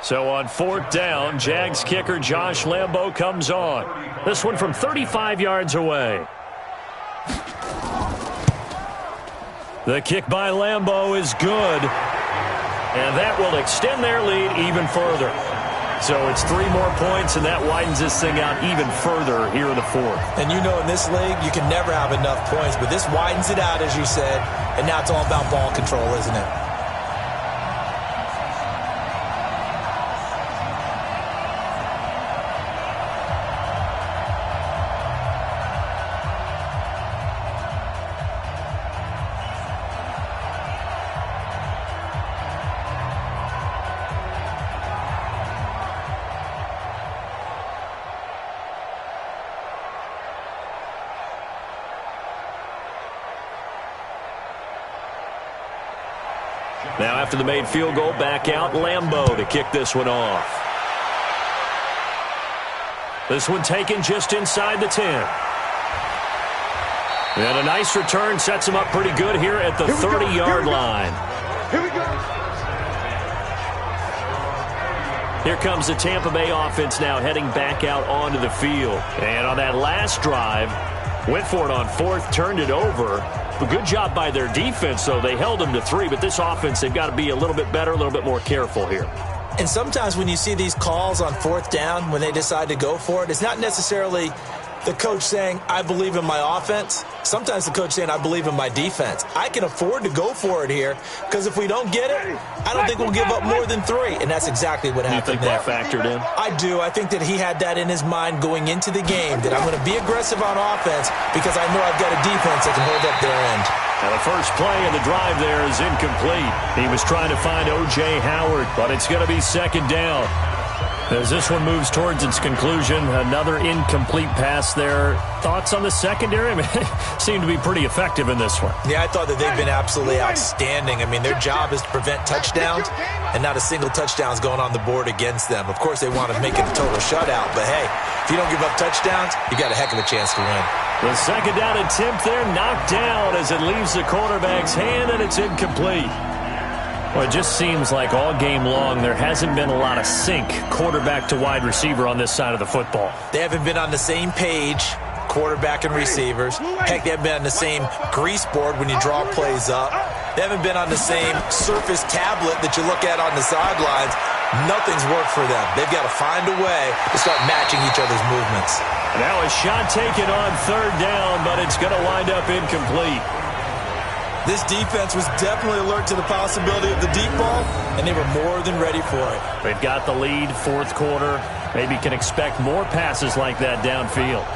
So on fourth down, Jags kicker Josh Lambo comes on. This one from 35 yards away. The kick by Lambo is good. And that will extend their lead even further. So it's 3 more points, and that widens this thing out even further here in the fourth. And you know in this league, you can never have enough points, but this widens it out, as you said, and now it's all about ball control, isn't it? Now after the made field goal, back out Lambo to kick this one off. This one taken just inside the 10. And a nice return sets him up pretty good here at the 30-yard line. Here we go. Here comes the Tampa Bay offense now heading back out onto the field. And on that last drive, went for it on fourth, turned it over. A good job by their defense, though. They held them to 3, but this offense, they've got to be a little bit better, a little bit more careful here. And sometimes when you see these calls on fourth down, when they decide to go for it, it's not necessarily the coach saying, I believe in my offense. Sometimes the coach saying, I believe in my defense. I can afford to go for it here because if we don't get it, I don't think we'll give up more than 3. And that's exactly what happened there. You think that factored in? I do. I think that he had that in his mind going into the game, that I'm going to be aggressive on offense because I know I've got a defense that can hold up their end. Now the first play of the drive there is incomplete. He was trying to find O.J. Howard, but it's going to be second down. As this one moves towards its conclusion, another incomplete pass there. Thoughts on the secondary? I mean, seem to be pretty effective in this one. Yeah, I thought that they've been absolutely outstanding. I mean, their job is to prevent touchdowns, and not a single touchdown is going on the board against them. Of course, they want to make it a total shutout, but hey, if you don't give up touchdowns, you got a heck of a chance to win. The second down attempt there knocked down as it leaves the quarterback's hand, and it's incomplete. Well, it just seems like all game long there hasn't been a lot of sync quarterback to wide receiver on this side of the football. They haven't been on the same page, quarterback and receivers. Heck, they haven't been on the same grease board when you draw plays up. They haven't been on the same surface tablet that you look at on the sidelines. Nothing's worked for them. They've got to find a way to start matching each other's movements. Now a shot taken on third down, but it's going to wind up incomplete. This defense was definitely alert to the possibility of the deep ball, and they were more than ready for it. They've got the lead, fourth quarter. Maybe can expect more passes like that downfield.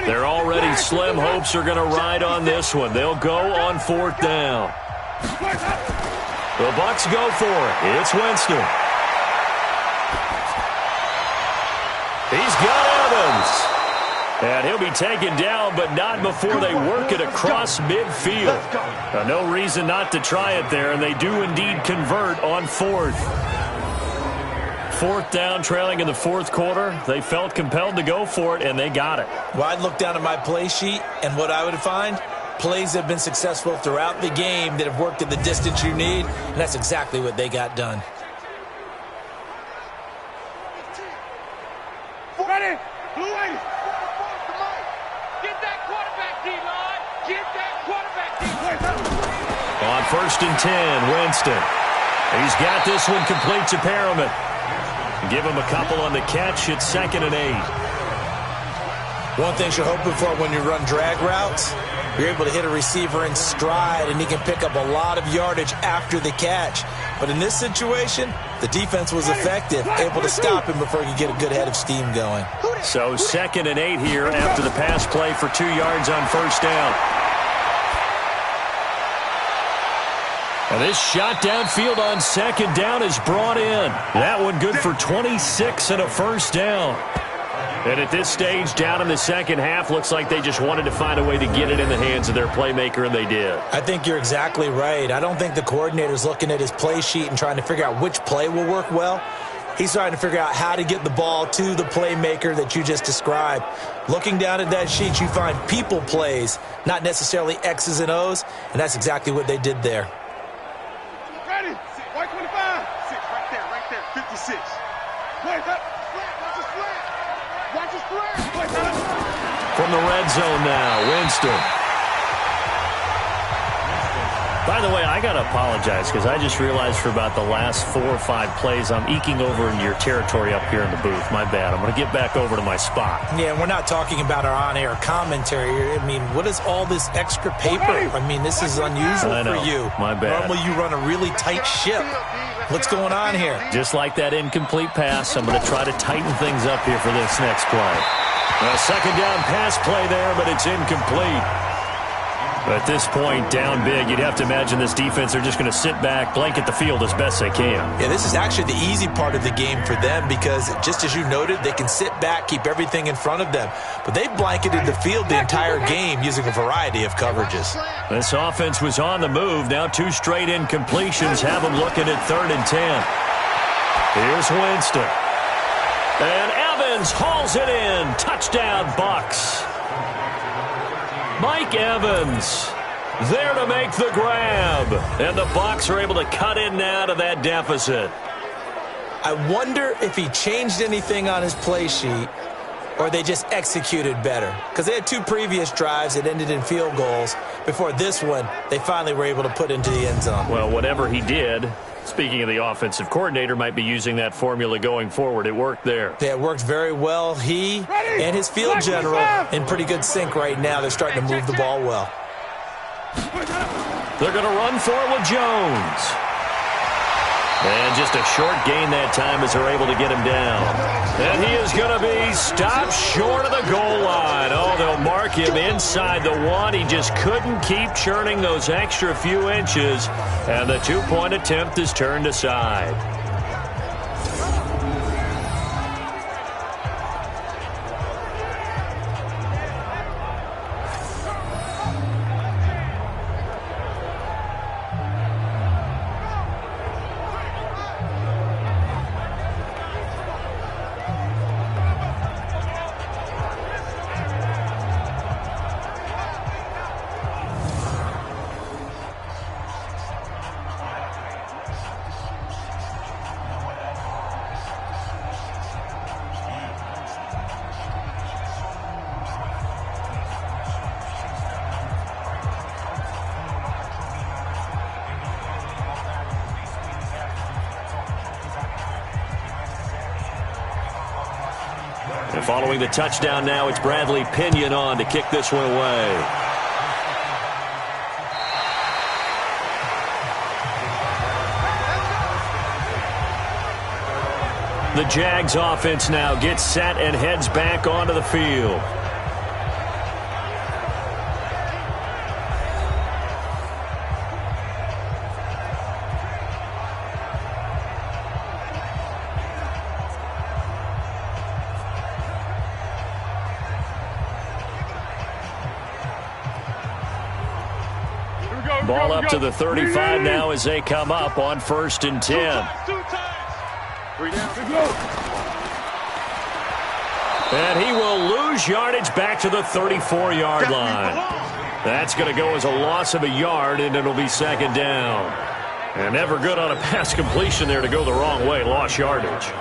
They're already slim hopes are going to ride on this one. They'll go on fourth down. The Bucs go for it. It's Winston. He's be taken down, but not before they work it across midfield. No reason not to try it there, and they do indeed convert on fourth. Fourth down, trailing in the fourth quarter. They felt compelled to go for it, and they got it. Well, I'd look down at my play sheet, and what I would find, plays that have been successful throughout the game that have worked at the distance you need, and that's exactly what they got done. Ready? Blue 80. Get that quarterback, D-line. Get that quarterback, D-line. On 1st and 10, Winston. He's got this one complete to Perriman. Give him a couple on the catch. It's 2nd and 8. One thing you're hoping for when you run drag routes, you're able to hit a receiver in stride, and he can pick up a lot of yardage after the catch. But in this situation, the defense was effective, able to stop him before he could get a good head of steam going. So 2nd and 8 here after the pass play for 2 yards on 1st down. And this shot downfield on 2nd down is brought in. That one good for 26 and a 1st down. And at this stage, down in the second half, looks like they just wanted to find a way to get it in the hands of their playmaker, and they did. I think you're exactly right. I don't think the coordinator's looking at his play sheet and trying to figure out which play will work well. He's trying to figure out how to get the ball to the playmaker that you just described. Looking down at that sheet, you find people plays, not necessarily X's and O's, and that's exactly what they did there. Ready? White 25. 6, right there, 56. Wait, that. Watch his flat. Watch his flat. From the red zone now, Winston. By the way, I got to apologize because I just realized for about the last 4 or 5 plays, I'm eking over into your territory up here in the booth. My bad. I'm going to get back over to my spot. Yeah, we're not talking about our on-air commentary here. I mean, what is all this extra paper? I mean, this is unusual for you. My bad. Normally you run a really tight ship. What's going on here? Just like that incomplete pass, I'm going to try to tighten things up here for this next play. A 2nd down pass play there, but it's incomplete. At this point, down big, you'd have to imagine this defense are just going to sit back, blanket the field as best they can. Yeah, this is actually the easy part of the game for them because, just as you noted, they can sit back, keep everything in front of them. But they blanketed the field the entire game using a variety of coverages. This offense was on the move. Now 2 straight incompletions have them looking at 3rd and 10. Here's Winston. And Evans hauls it in. Touchdown, Bucs. Mike Evans there to make the grab. And the Bucs are able to cut in now to that deficit. I wonder if he changed anything on his play sheet or they just executed better. Because they had 2 previous drives that ended in field goals. Before this one, they finally were able to put into the end zone. Well, whatever he did, speaking of the offensive coordinator, might be using that formula going forward. It worked there. Yeah, it worked very well. He and his field general in pretty good sync right now. They're starting to move the ball well. They're going to run for it with Jones. And just a short gain that time as they're able to get him down. And he is going to be stopped short of the goal line. Oh, they'll mark him inside the 1. He just couldn't keep churning those extra few inches. And the 2-point attempt is turned aside. Following the touchdown now, it's Bradley Pinion on to kick this one away. The Jags offense now gets set and heads back onto the field. Ball up to the 35 now as they come up on 1st and 10. And he will lose yardage back to the 34-yard line. That's going to go as a loss of a yard, and it'll be 2nd down. And never good on a pass completion there to go the wrong way. Lost yardage.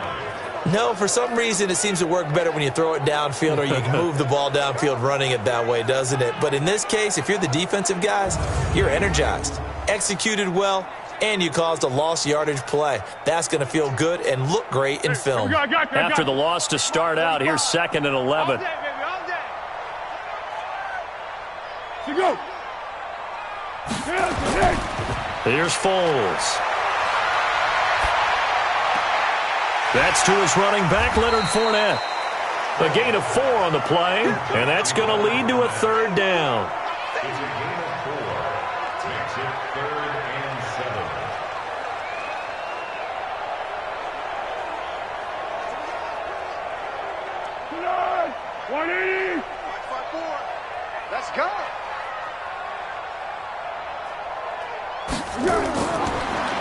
No, for some reason it seems to work better when you throw it downfield or you can move the ball downfield running it that way, doesn't it? But in this case, if you're the defensive guys, you're energized, executed well, and you caused a lost yardage play. That's going to feel good and look great in film. After the loss to start out, here's 2nd and 11. Here's Foles. That's to his running back, Leonard Fournette. A gain of 4 on the play, and that's going to lead to a 3rd down. It's a gain of 4. Makes it 3rd and 7. Tonight, 180. 5-4. Let's go.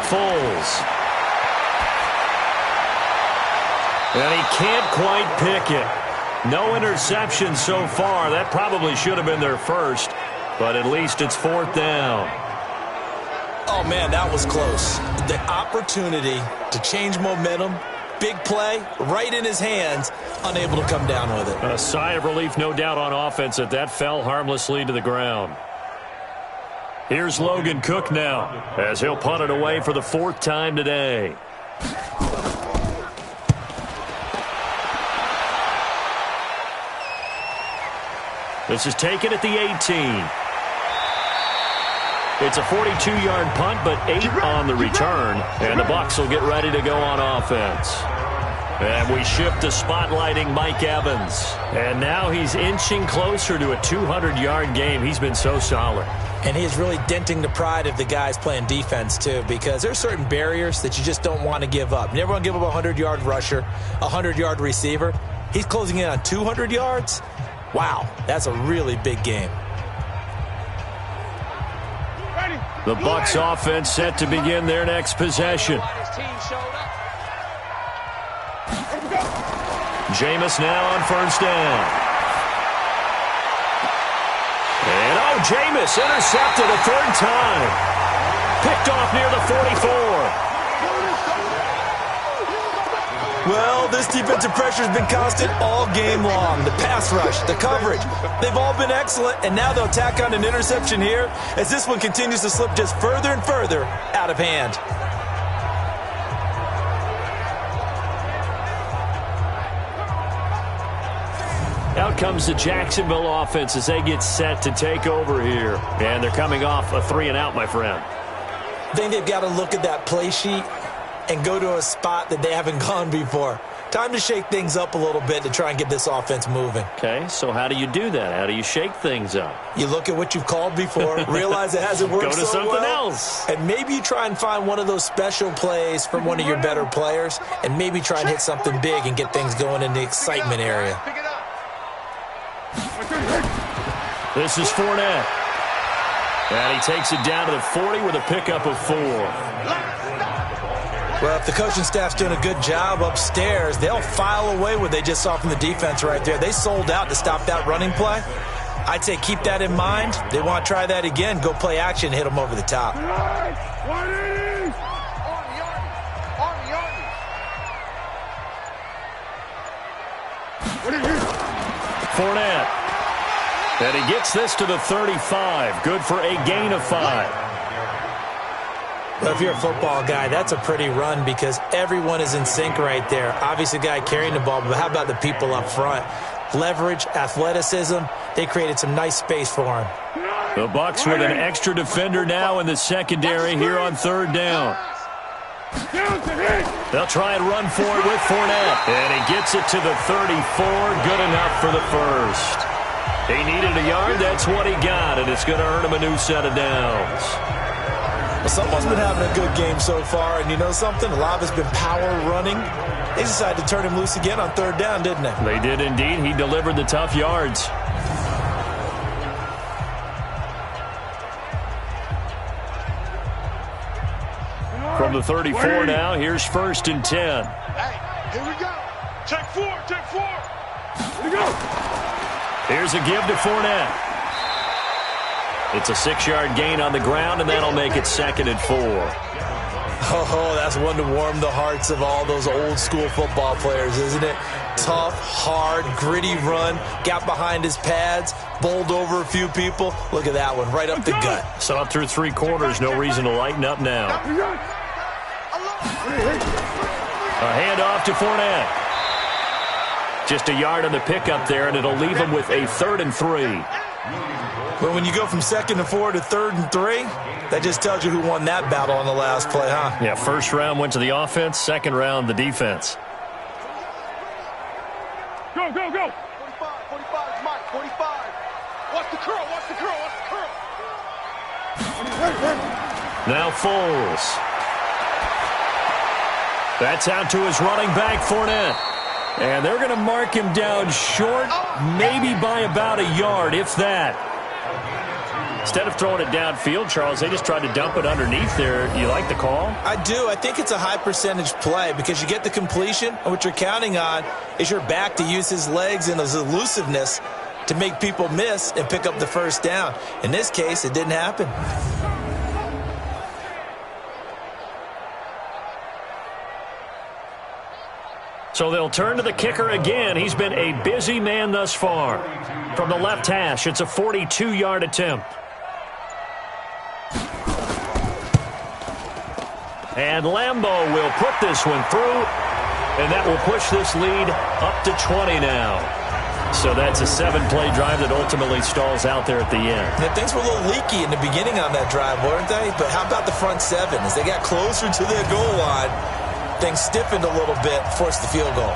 Foles. And he can't quite pick it. No interception so far. That probably should have been their first, but at least it's 4th down. Oh, man, that was close. The opportunity to change momentum, big play, right in his hands, unable to come down with it. A sigh of relief, no doubt, on offense that fell harmlessly to the ground. Here's Logan Cook now, as he'll punt it away for the 4th time today. This is taken at the 18. It's a 42-yard punt, but 8 on the return. And the Bucs will get ready to go on offense. And we shift to spotlighting Mike Evans. And now he's inching closer to a 200-yard game. He's been so solid. And he's really denting the pride of the guys playing defense, too, because there's certain barriers that you just don't want to give up. You never want to give up a 100-yard rusher, a 100-yard receiver. He's closing in on 200 yards. Wow, that's a really big game. The Bucs offense set to begin their next possession. Jameis now on 1st down. And Jameis intercepted a 3rd time. Picked off near the 44. Well, this defensive pressure has been constant all game long. The pass rush, the coverage, they've all been excellent, and now they'll tack on an interception here as this one continues to slip just further and further out of hand. Out comes the Jacksonville offense as they get set to take over here. And they're coming off a 3-and-out, my friend. I think they've got to look at that play sheet and go to a spot that they haven't gone before. Time to shake things up a little bit to try and get this offense moving. Okay, so how do you do that? How do you shake things up? You look at what you've called before, realize it hasn't worked so well. Go to something else. And maybe you try and find one of those special plays from one of your better players, and maybe try and hit something big and get things going in the excitement area. This is Fournette. And he takes it down to the 40 with a pickup of 4. Well, if the coaching staff's doing a good job upstairs, they'll file away what they just saw from the defense right there. They sold out to stop that running play. I'd say keep that in mind. They want to try that again. Go play action, hit them over the top. Fournette. And he gets this to the 35. Good for a gain of 5. Well, if you're a football guy, that's a pretty run because everyone is in sync right there. Obviously, the guy carrying the ball, but how about the people up front? Leverage, athleticism, they created some nice space for him. The Bucs with an extra defender now in the secondary here on 3rd down. They'll try and run for it with Fournette. And he gets it to the 34. Good enough for the first. He needed a yard. That's what he got, and it's going to earn him a new set of downs. Well, someone's been having a good game so far, and you know something? A lot of it's been power running. They decided to turn him loose again on 3rd down, didn't they? They did indeed. He delivered the tough yards. the 34 now. Here's 1st and 10. Hey, here we go. Take 4, take 4. Here we go. Here's a give to Fournette. It's a 6-yard gain on the ground, and that'll make it 2nd and 4. Oh, that's one to warm the hearts of all those old-school football players, isn't it? Tough, hard, gritty run, got behind his pads, bowled over a few people. Look at that one, right up the gut. So up through 3 quarters, no reason to lighten up now. A handoff to Fournette. Just a yard on the pickup there, and it'll leave him with a 3rd and 3. But when you go from 2nd and 4 to 3rd and 3, that just tells you who won that battle on the last play, huh? Yeah, 1st round went to the offense, 2nd round the defense. Go, go, go. 45, 45, Mike, 45. Watch the curl, watch the curl, watch the curl. Now Foles. That's out to his running back, Fournette. And they're going to mark him down short, maybe by about a yard, if that. Instead of throwing it downfield, Charles, they just tried to dump it underneath there. You like the call? I do. I think it's a high percentage play because you get the completion, and what you're counting on is your back to use his legs and his elusiveness to make people miss and pick up the 1st down. In this case, it didn't happen. So they'll turn to the kicker again. He's been a busy man thus far. From the left hash, it's a 42-yard attempt. And Lambeau will put this one through, and that will push this lead up to 20 now. So that's a 7-play drive that ultimately stalls out there at the end. Yeah, things were a little leaky in the beginning on that drive, weren't they? But how about the front 7? As they got closer to their goal line, things stiffened a little bit, forced the field goal.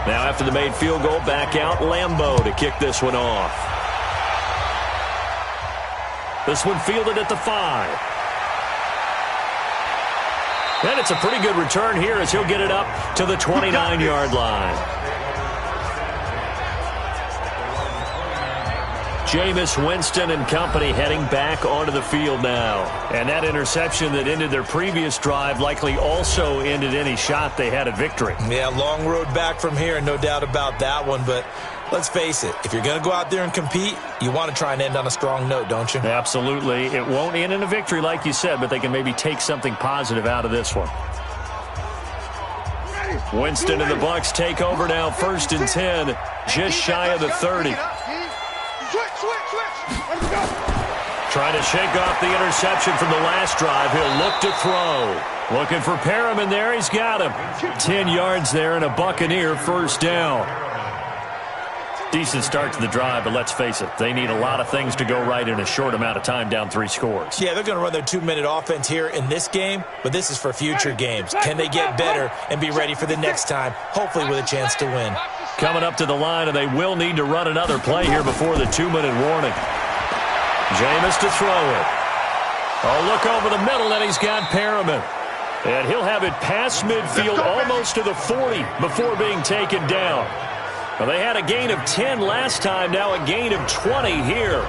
Now after the made field goal, back out Lambeau to kick this one off. This one fielded at the 5. And it's a pretty good return here as he'll get it up to the 29-yard line. Jameis Winston and company heading back onto the field now. And that interception that ended their previous drive likely also ended any shot they had at victory. Yeah, long road back from here, no doubt about that one. But let's face it, if you're going to go out there and compete, you want to try and end on a strong note, don't you? Absolutely. It won't end in a victory like you said, but they can maybe take something positive out of this one. Winston and the Bucs take over now, 1st and 10, just shy of the 30. Trying to shake off the interception from the last drive. He'll look to throw. Looking for Perriman there. He's got him. 10 yards there and a Buccaneer 1st down. Decent start to the drive, but let's face it, they need a lot of things to go right in a short amount of time, down 3 scores. Yeah, they're going to run their 2-minute offense here in this game, but this is for future games. Can they get better and be ready for the next time, hopefully with a chance to win? Coming up to the line, and they will need to run another play here before the 2-minute warning. Jameis to throw it. Oh, look over the middle, and he's got Perriman. And he'll have it past midfield almost to the 40 before being taken down. Well, they had a gain of 10 last time, now a gain of 20 here.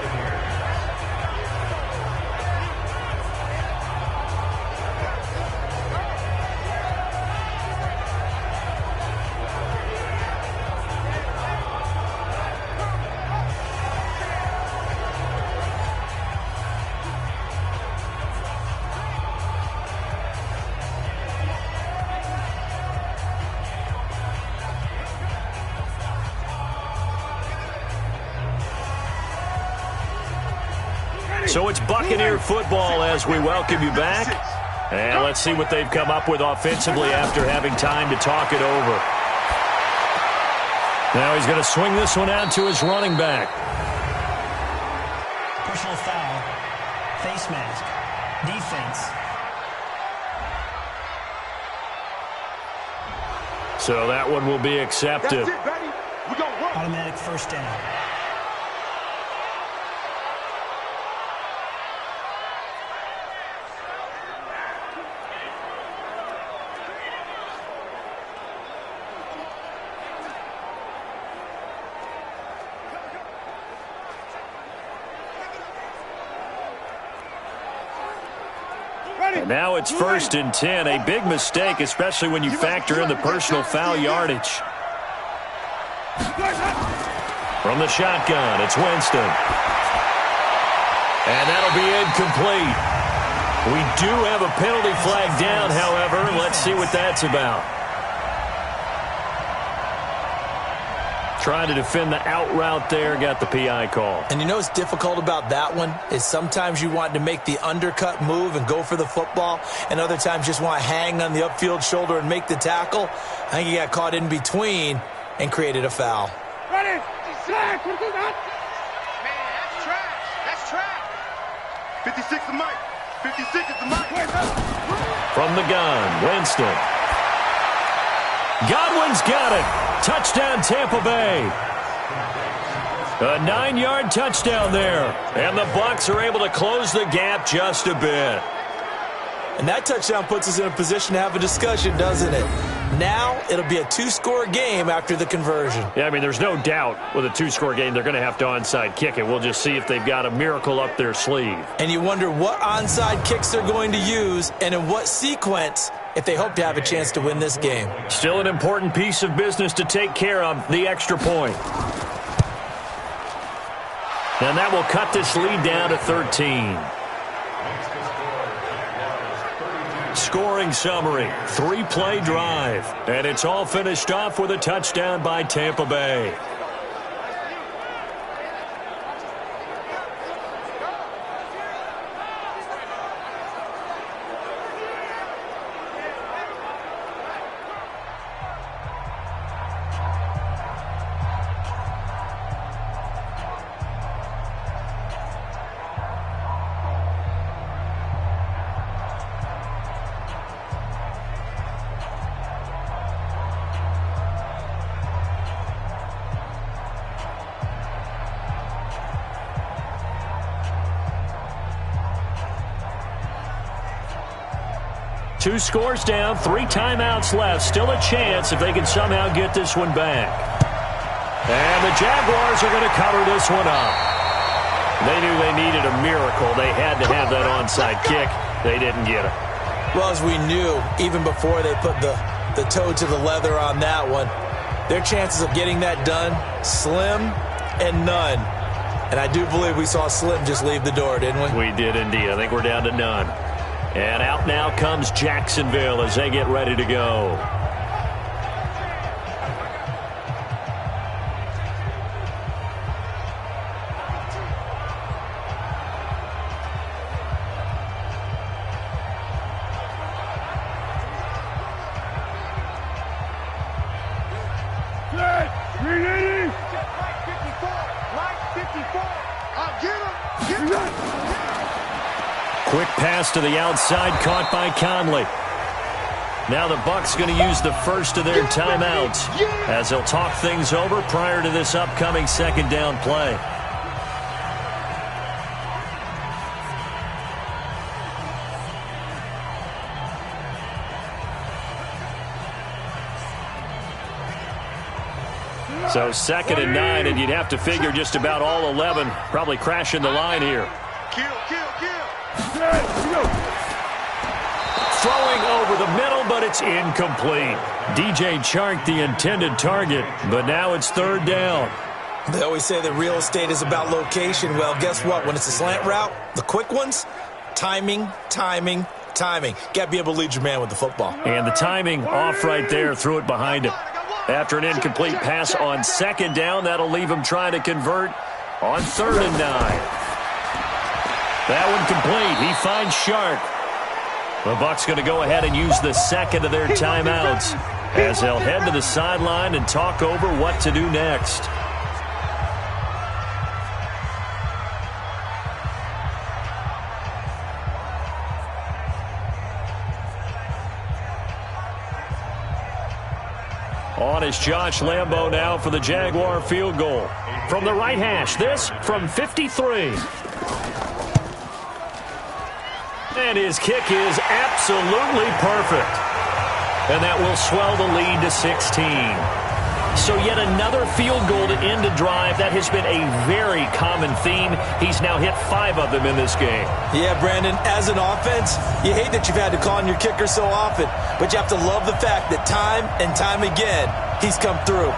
So it's Buccaneer football as we welcome you back. And let's see what they've come up with offensively after having time to talk it over. Now he's going to swing this one out to his running back. Personal foul. Face mask. Defense. So that one will be accepted. That's it, baby. We're going to work. Automatic first down. And now it's 1st and 10, a big mistake, especially when you factor in the personal foul yardage. From the shotgun, it's Winston. And that'll be incomplete. We do have a penalty flag down, however. Let's see what that's about. Trying to defend the out route there, got the PI call. And you know what's difficult about that one is sometimes you want to make the undercut move and go for the football, and other times just want to hang on the upfield shoulder and make the tackle. I think he got caught in between and created a foul. Ready? Slack. Man, that's trash. That's trash. 56 is Mike. 56 is the Mike. From the gun, Winston. Godwin's got it. Touchdown, Tampa Bay. A 9-yard touchdown there. And the Bucs are able to close the gap just a bit. And that touchdown puts us in a position to have a discussion, doesn't it? Now it'll be a 2-score game after the conversion. Yeah, I mean, there's no doubt with a 2-score game they're going to have to onside kick it. We'll just see if they've got a miracle up their sleeve. And you wonder what onside kicks they're going to use and in what sequence if they hope to have a chance to win this game. Still an important piece of business to take care of, the extra point. And that will cut this lead down to 13. Scoring summary, 3-play drive. And it's all finished off with a touchdown by Tampa Bay. Two scores down, 3 timeouts left. Still a chance if they can somehow get this one back. And the Jaguars are going to cover this one up. They knew they needed a miracle. They had to have that onside kick. They didn't get it. Well, as we knew, even before they put the toe to the leather on that one, their chances of getting that done, slim and none. And I do believe we saw Slim just leave the door, didn't we? We did indeed. I think we're down to none. And out now comes Jacksonville as they get ready to go. Good. 380. Mike 54. Mike 54. I'll get him. Get him. Quick pass to the outside, caught by Conley. Now the Bucs going to use the first of their timeouts as they'll talk things over prior to this upcoming second down play. So 2nd and 9, and you'd have to figure just about all 11 probably crashing the line here. Kill. Throwing over the middle, but it's incomplete. DJ Chark, the intended target, but now it's 3rd down. They always say that real estate is about location. Well, guess what? When it's a slant route, the quick ones, timing. Got to be able to lead your man with the football. And the timing off right there, threw it behind him. After an incomplete pass on 2nd down, that'll leave him trying to convert on 3rd and 9. That one complete. He finds Shark. The Bucs going to go ahead and use the second of their timeouts as they'll head to the sideline and talk over what to do next. On is Josh Lambo now for the Jaguar field goal. From the right hash, this from 53. And his kick is absolutely perfect. And that will swell the lead to 16. So yet another field goal to end a drive. That has been a very common theme. He's now hit 5 of them in this game. Yeah, Brandon, as an offense, you hate that you've had to call on your kicker so often, but you have to love the fact that time and time again, he's come through.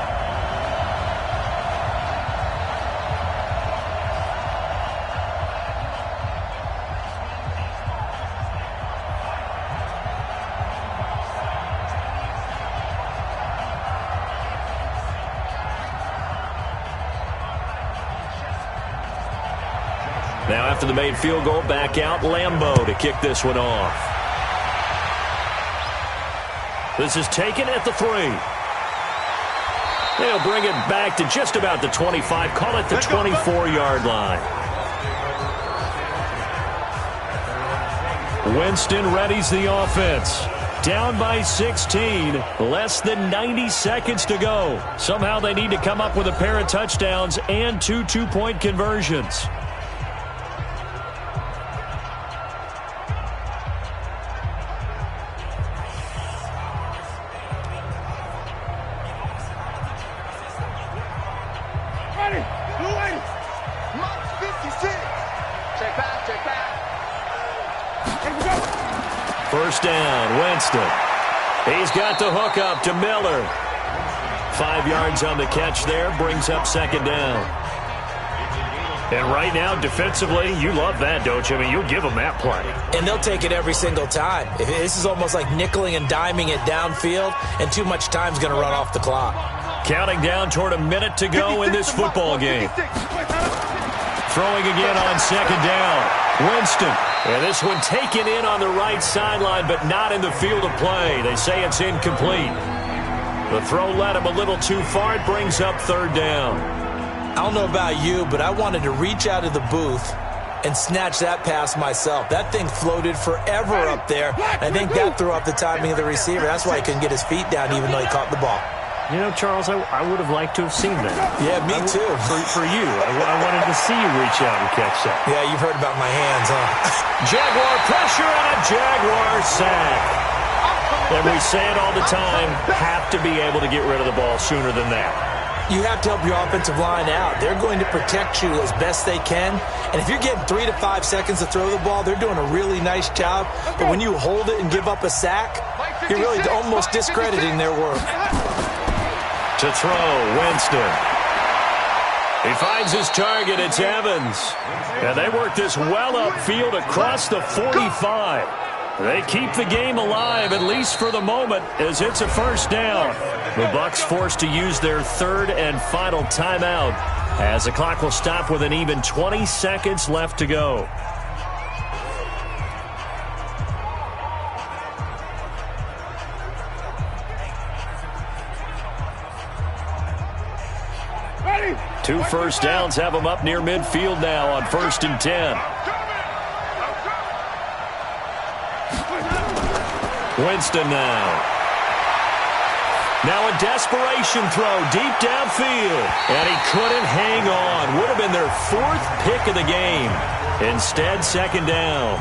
Now after the made field goal, back out Lambo to kick this one off. This is taken at the 3. They'll bring it back to just about the 25. Call it the 24-yard line. Winston readies the offense. Down by 16. Less than 90 seconds to go. Somehow they need to come up with a pair of touchdowns and 2 two-point conversions. First down, Winston. He's got the hook up to Miller. 5 yards on the catch there, brings up second down. And right now, defensively, you love that, don't you? I mean, you'll give them that play. And they'll take it every single time. This is almost like nickeling and diming it downfield, and too much time's going to run off the clock. Counting down toward a minute to go in this football game. Throwing again on second down. Winston. And this one taken in on the right sideline, but not in the field of play. They say it's incomplete. The throw led him a little too far. It brings up third down. I don't know about you, but I wanted to reach out of the booth and snatch that pass myself. That thing floated forever up there. I think that threw off the timing of the receiver. That's why he couldn't get his feet down even though he caught the ball. You know, Charles, I would have liked to have seen that. Yeah, me too. For you. I wanted to see you reach out and catch that. Yeah, you've heard about my hands, huh? Jaguar pressure and a Jaguar sack. And we say it all the time, have to be able to get rid of the ball sooner than that. You have to help your offensive line out. They're going to protect you as best they can. And if you're getting 3 to 5 seconds to throw the ball, they're doing a really nice job. But when you hold it and give up a sack, you're really almost discrediting their work. To throw, Winston. He finds his target. It's Evans. And they work this well upfield across the 45. They keep the game alive, at least for the moment, as it's a first down. The Bucs forced to use their third and final timeout as the clock will stop with an even 20 seconds left to go. Two first downs have them up near midfield now on 1st and 10. Winston now. Now a desperation throw deep downfield. And he couldn't hang on. Would have been their 4th pick of the game. Instead, second down.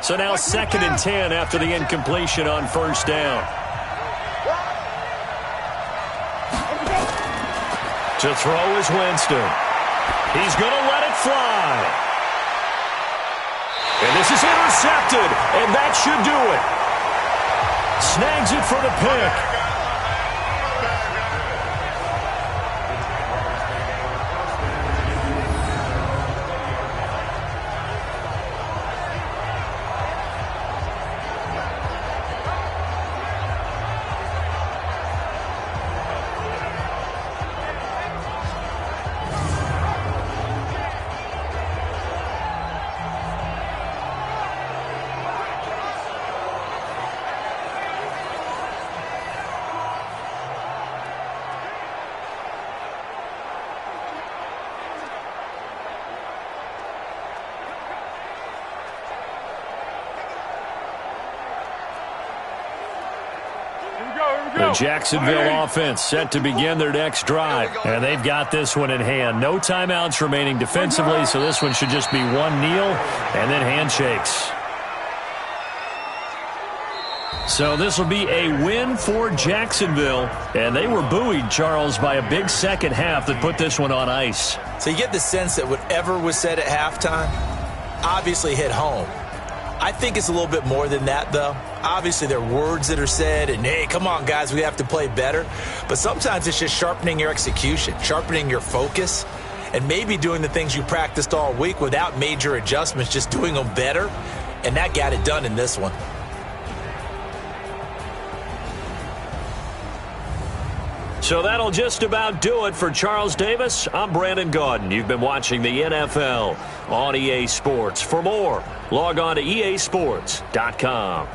So now 2nd and 10 after the incompletion on first down. To throw is Winston. He's going to let it fly. And this is intercepted, and that should do it. Snags it for the pick. The Jacksonville offense set to begin their next drive. And they've got this one in hand. No timeouts remaining defensively, so this one should just be one kneel and then handshakes. So this will be a win for Jacksonville. And they were buoyed, Charles, by a big second half that put this one on ice. So you get the sense that whatever was said at halftime obviously hit home. I think it's a little bit more than that, though. Obviously, there are words that are said, and, hey, come on, guys, we have to play better. But sometimes it's just sharpening your execution, sharpening your focus, and maybe doing the things you practiced all week without major adjustments, just doing them better. And that got it done in this one. So that'll just about do it for Charles Davis. I'm Brandon Gaudin. You've been watching the NFL on EA Sports. For more, log on to easports.com.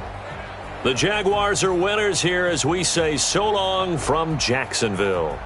The Jaguars are winners here as we say so long from Jacksonville.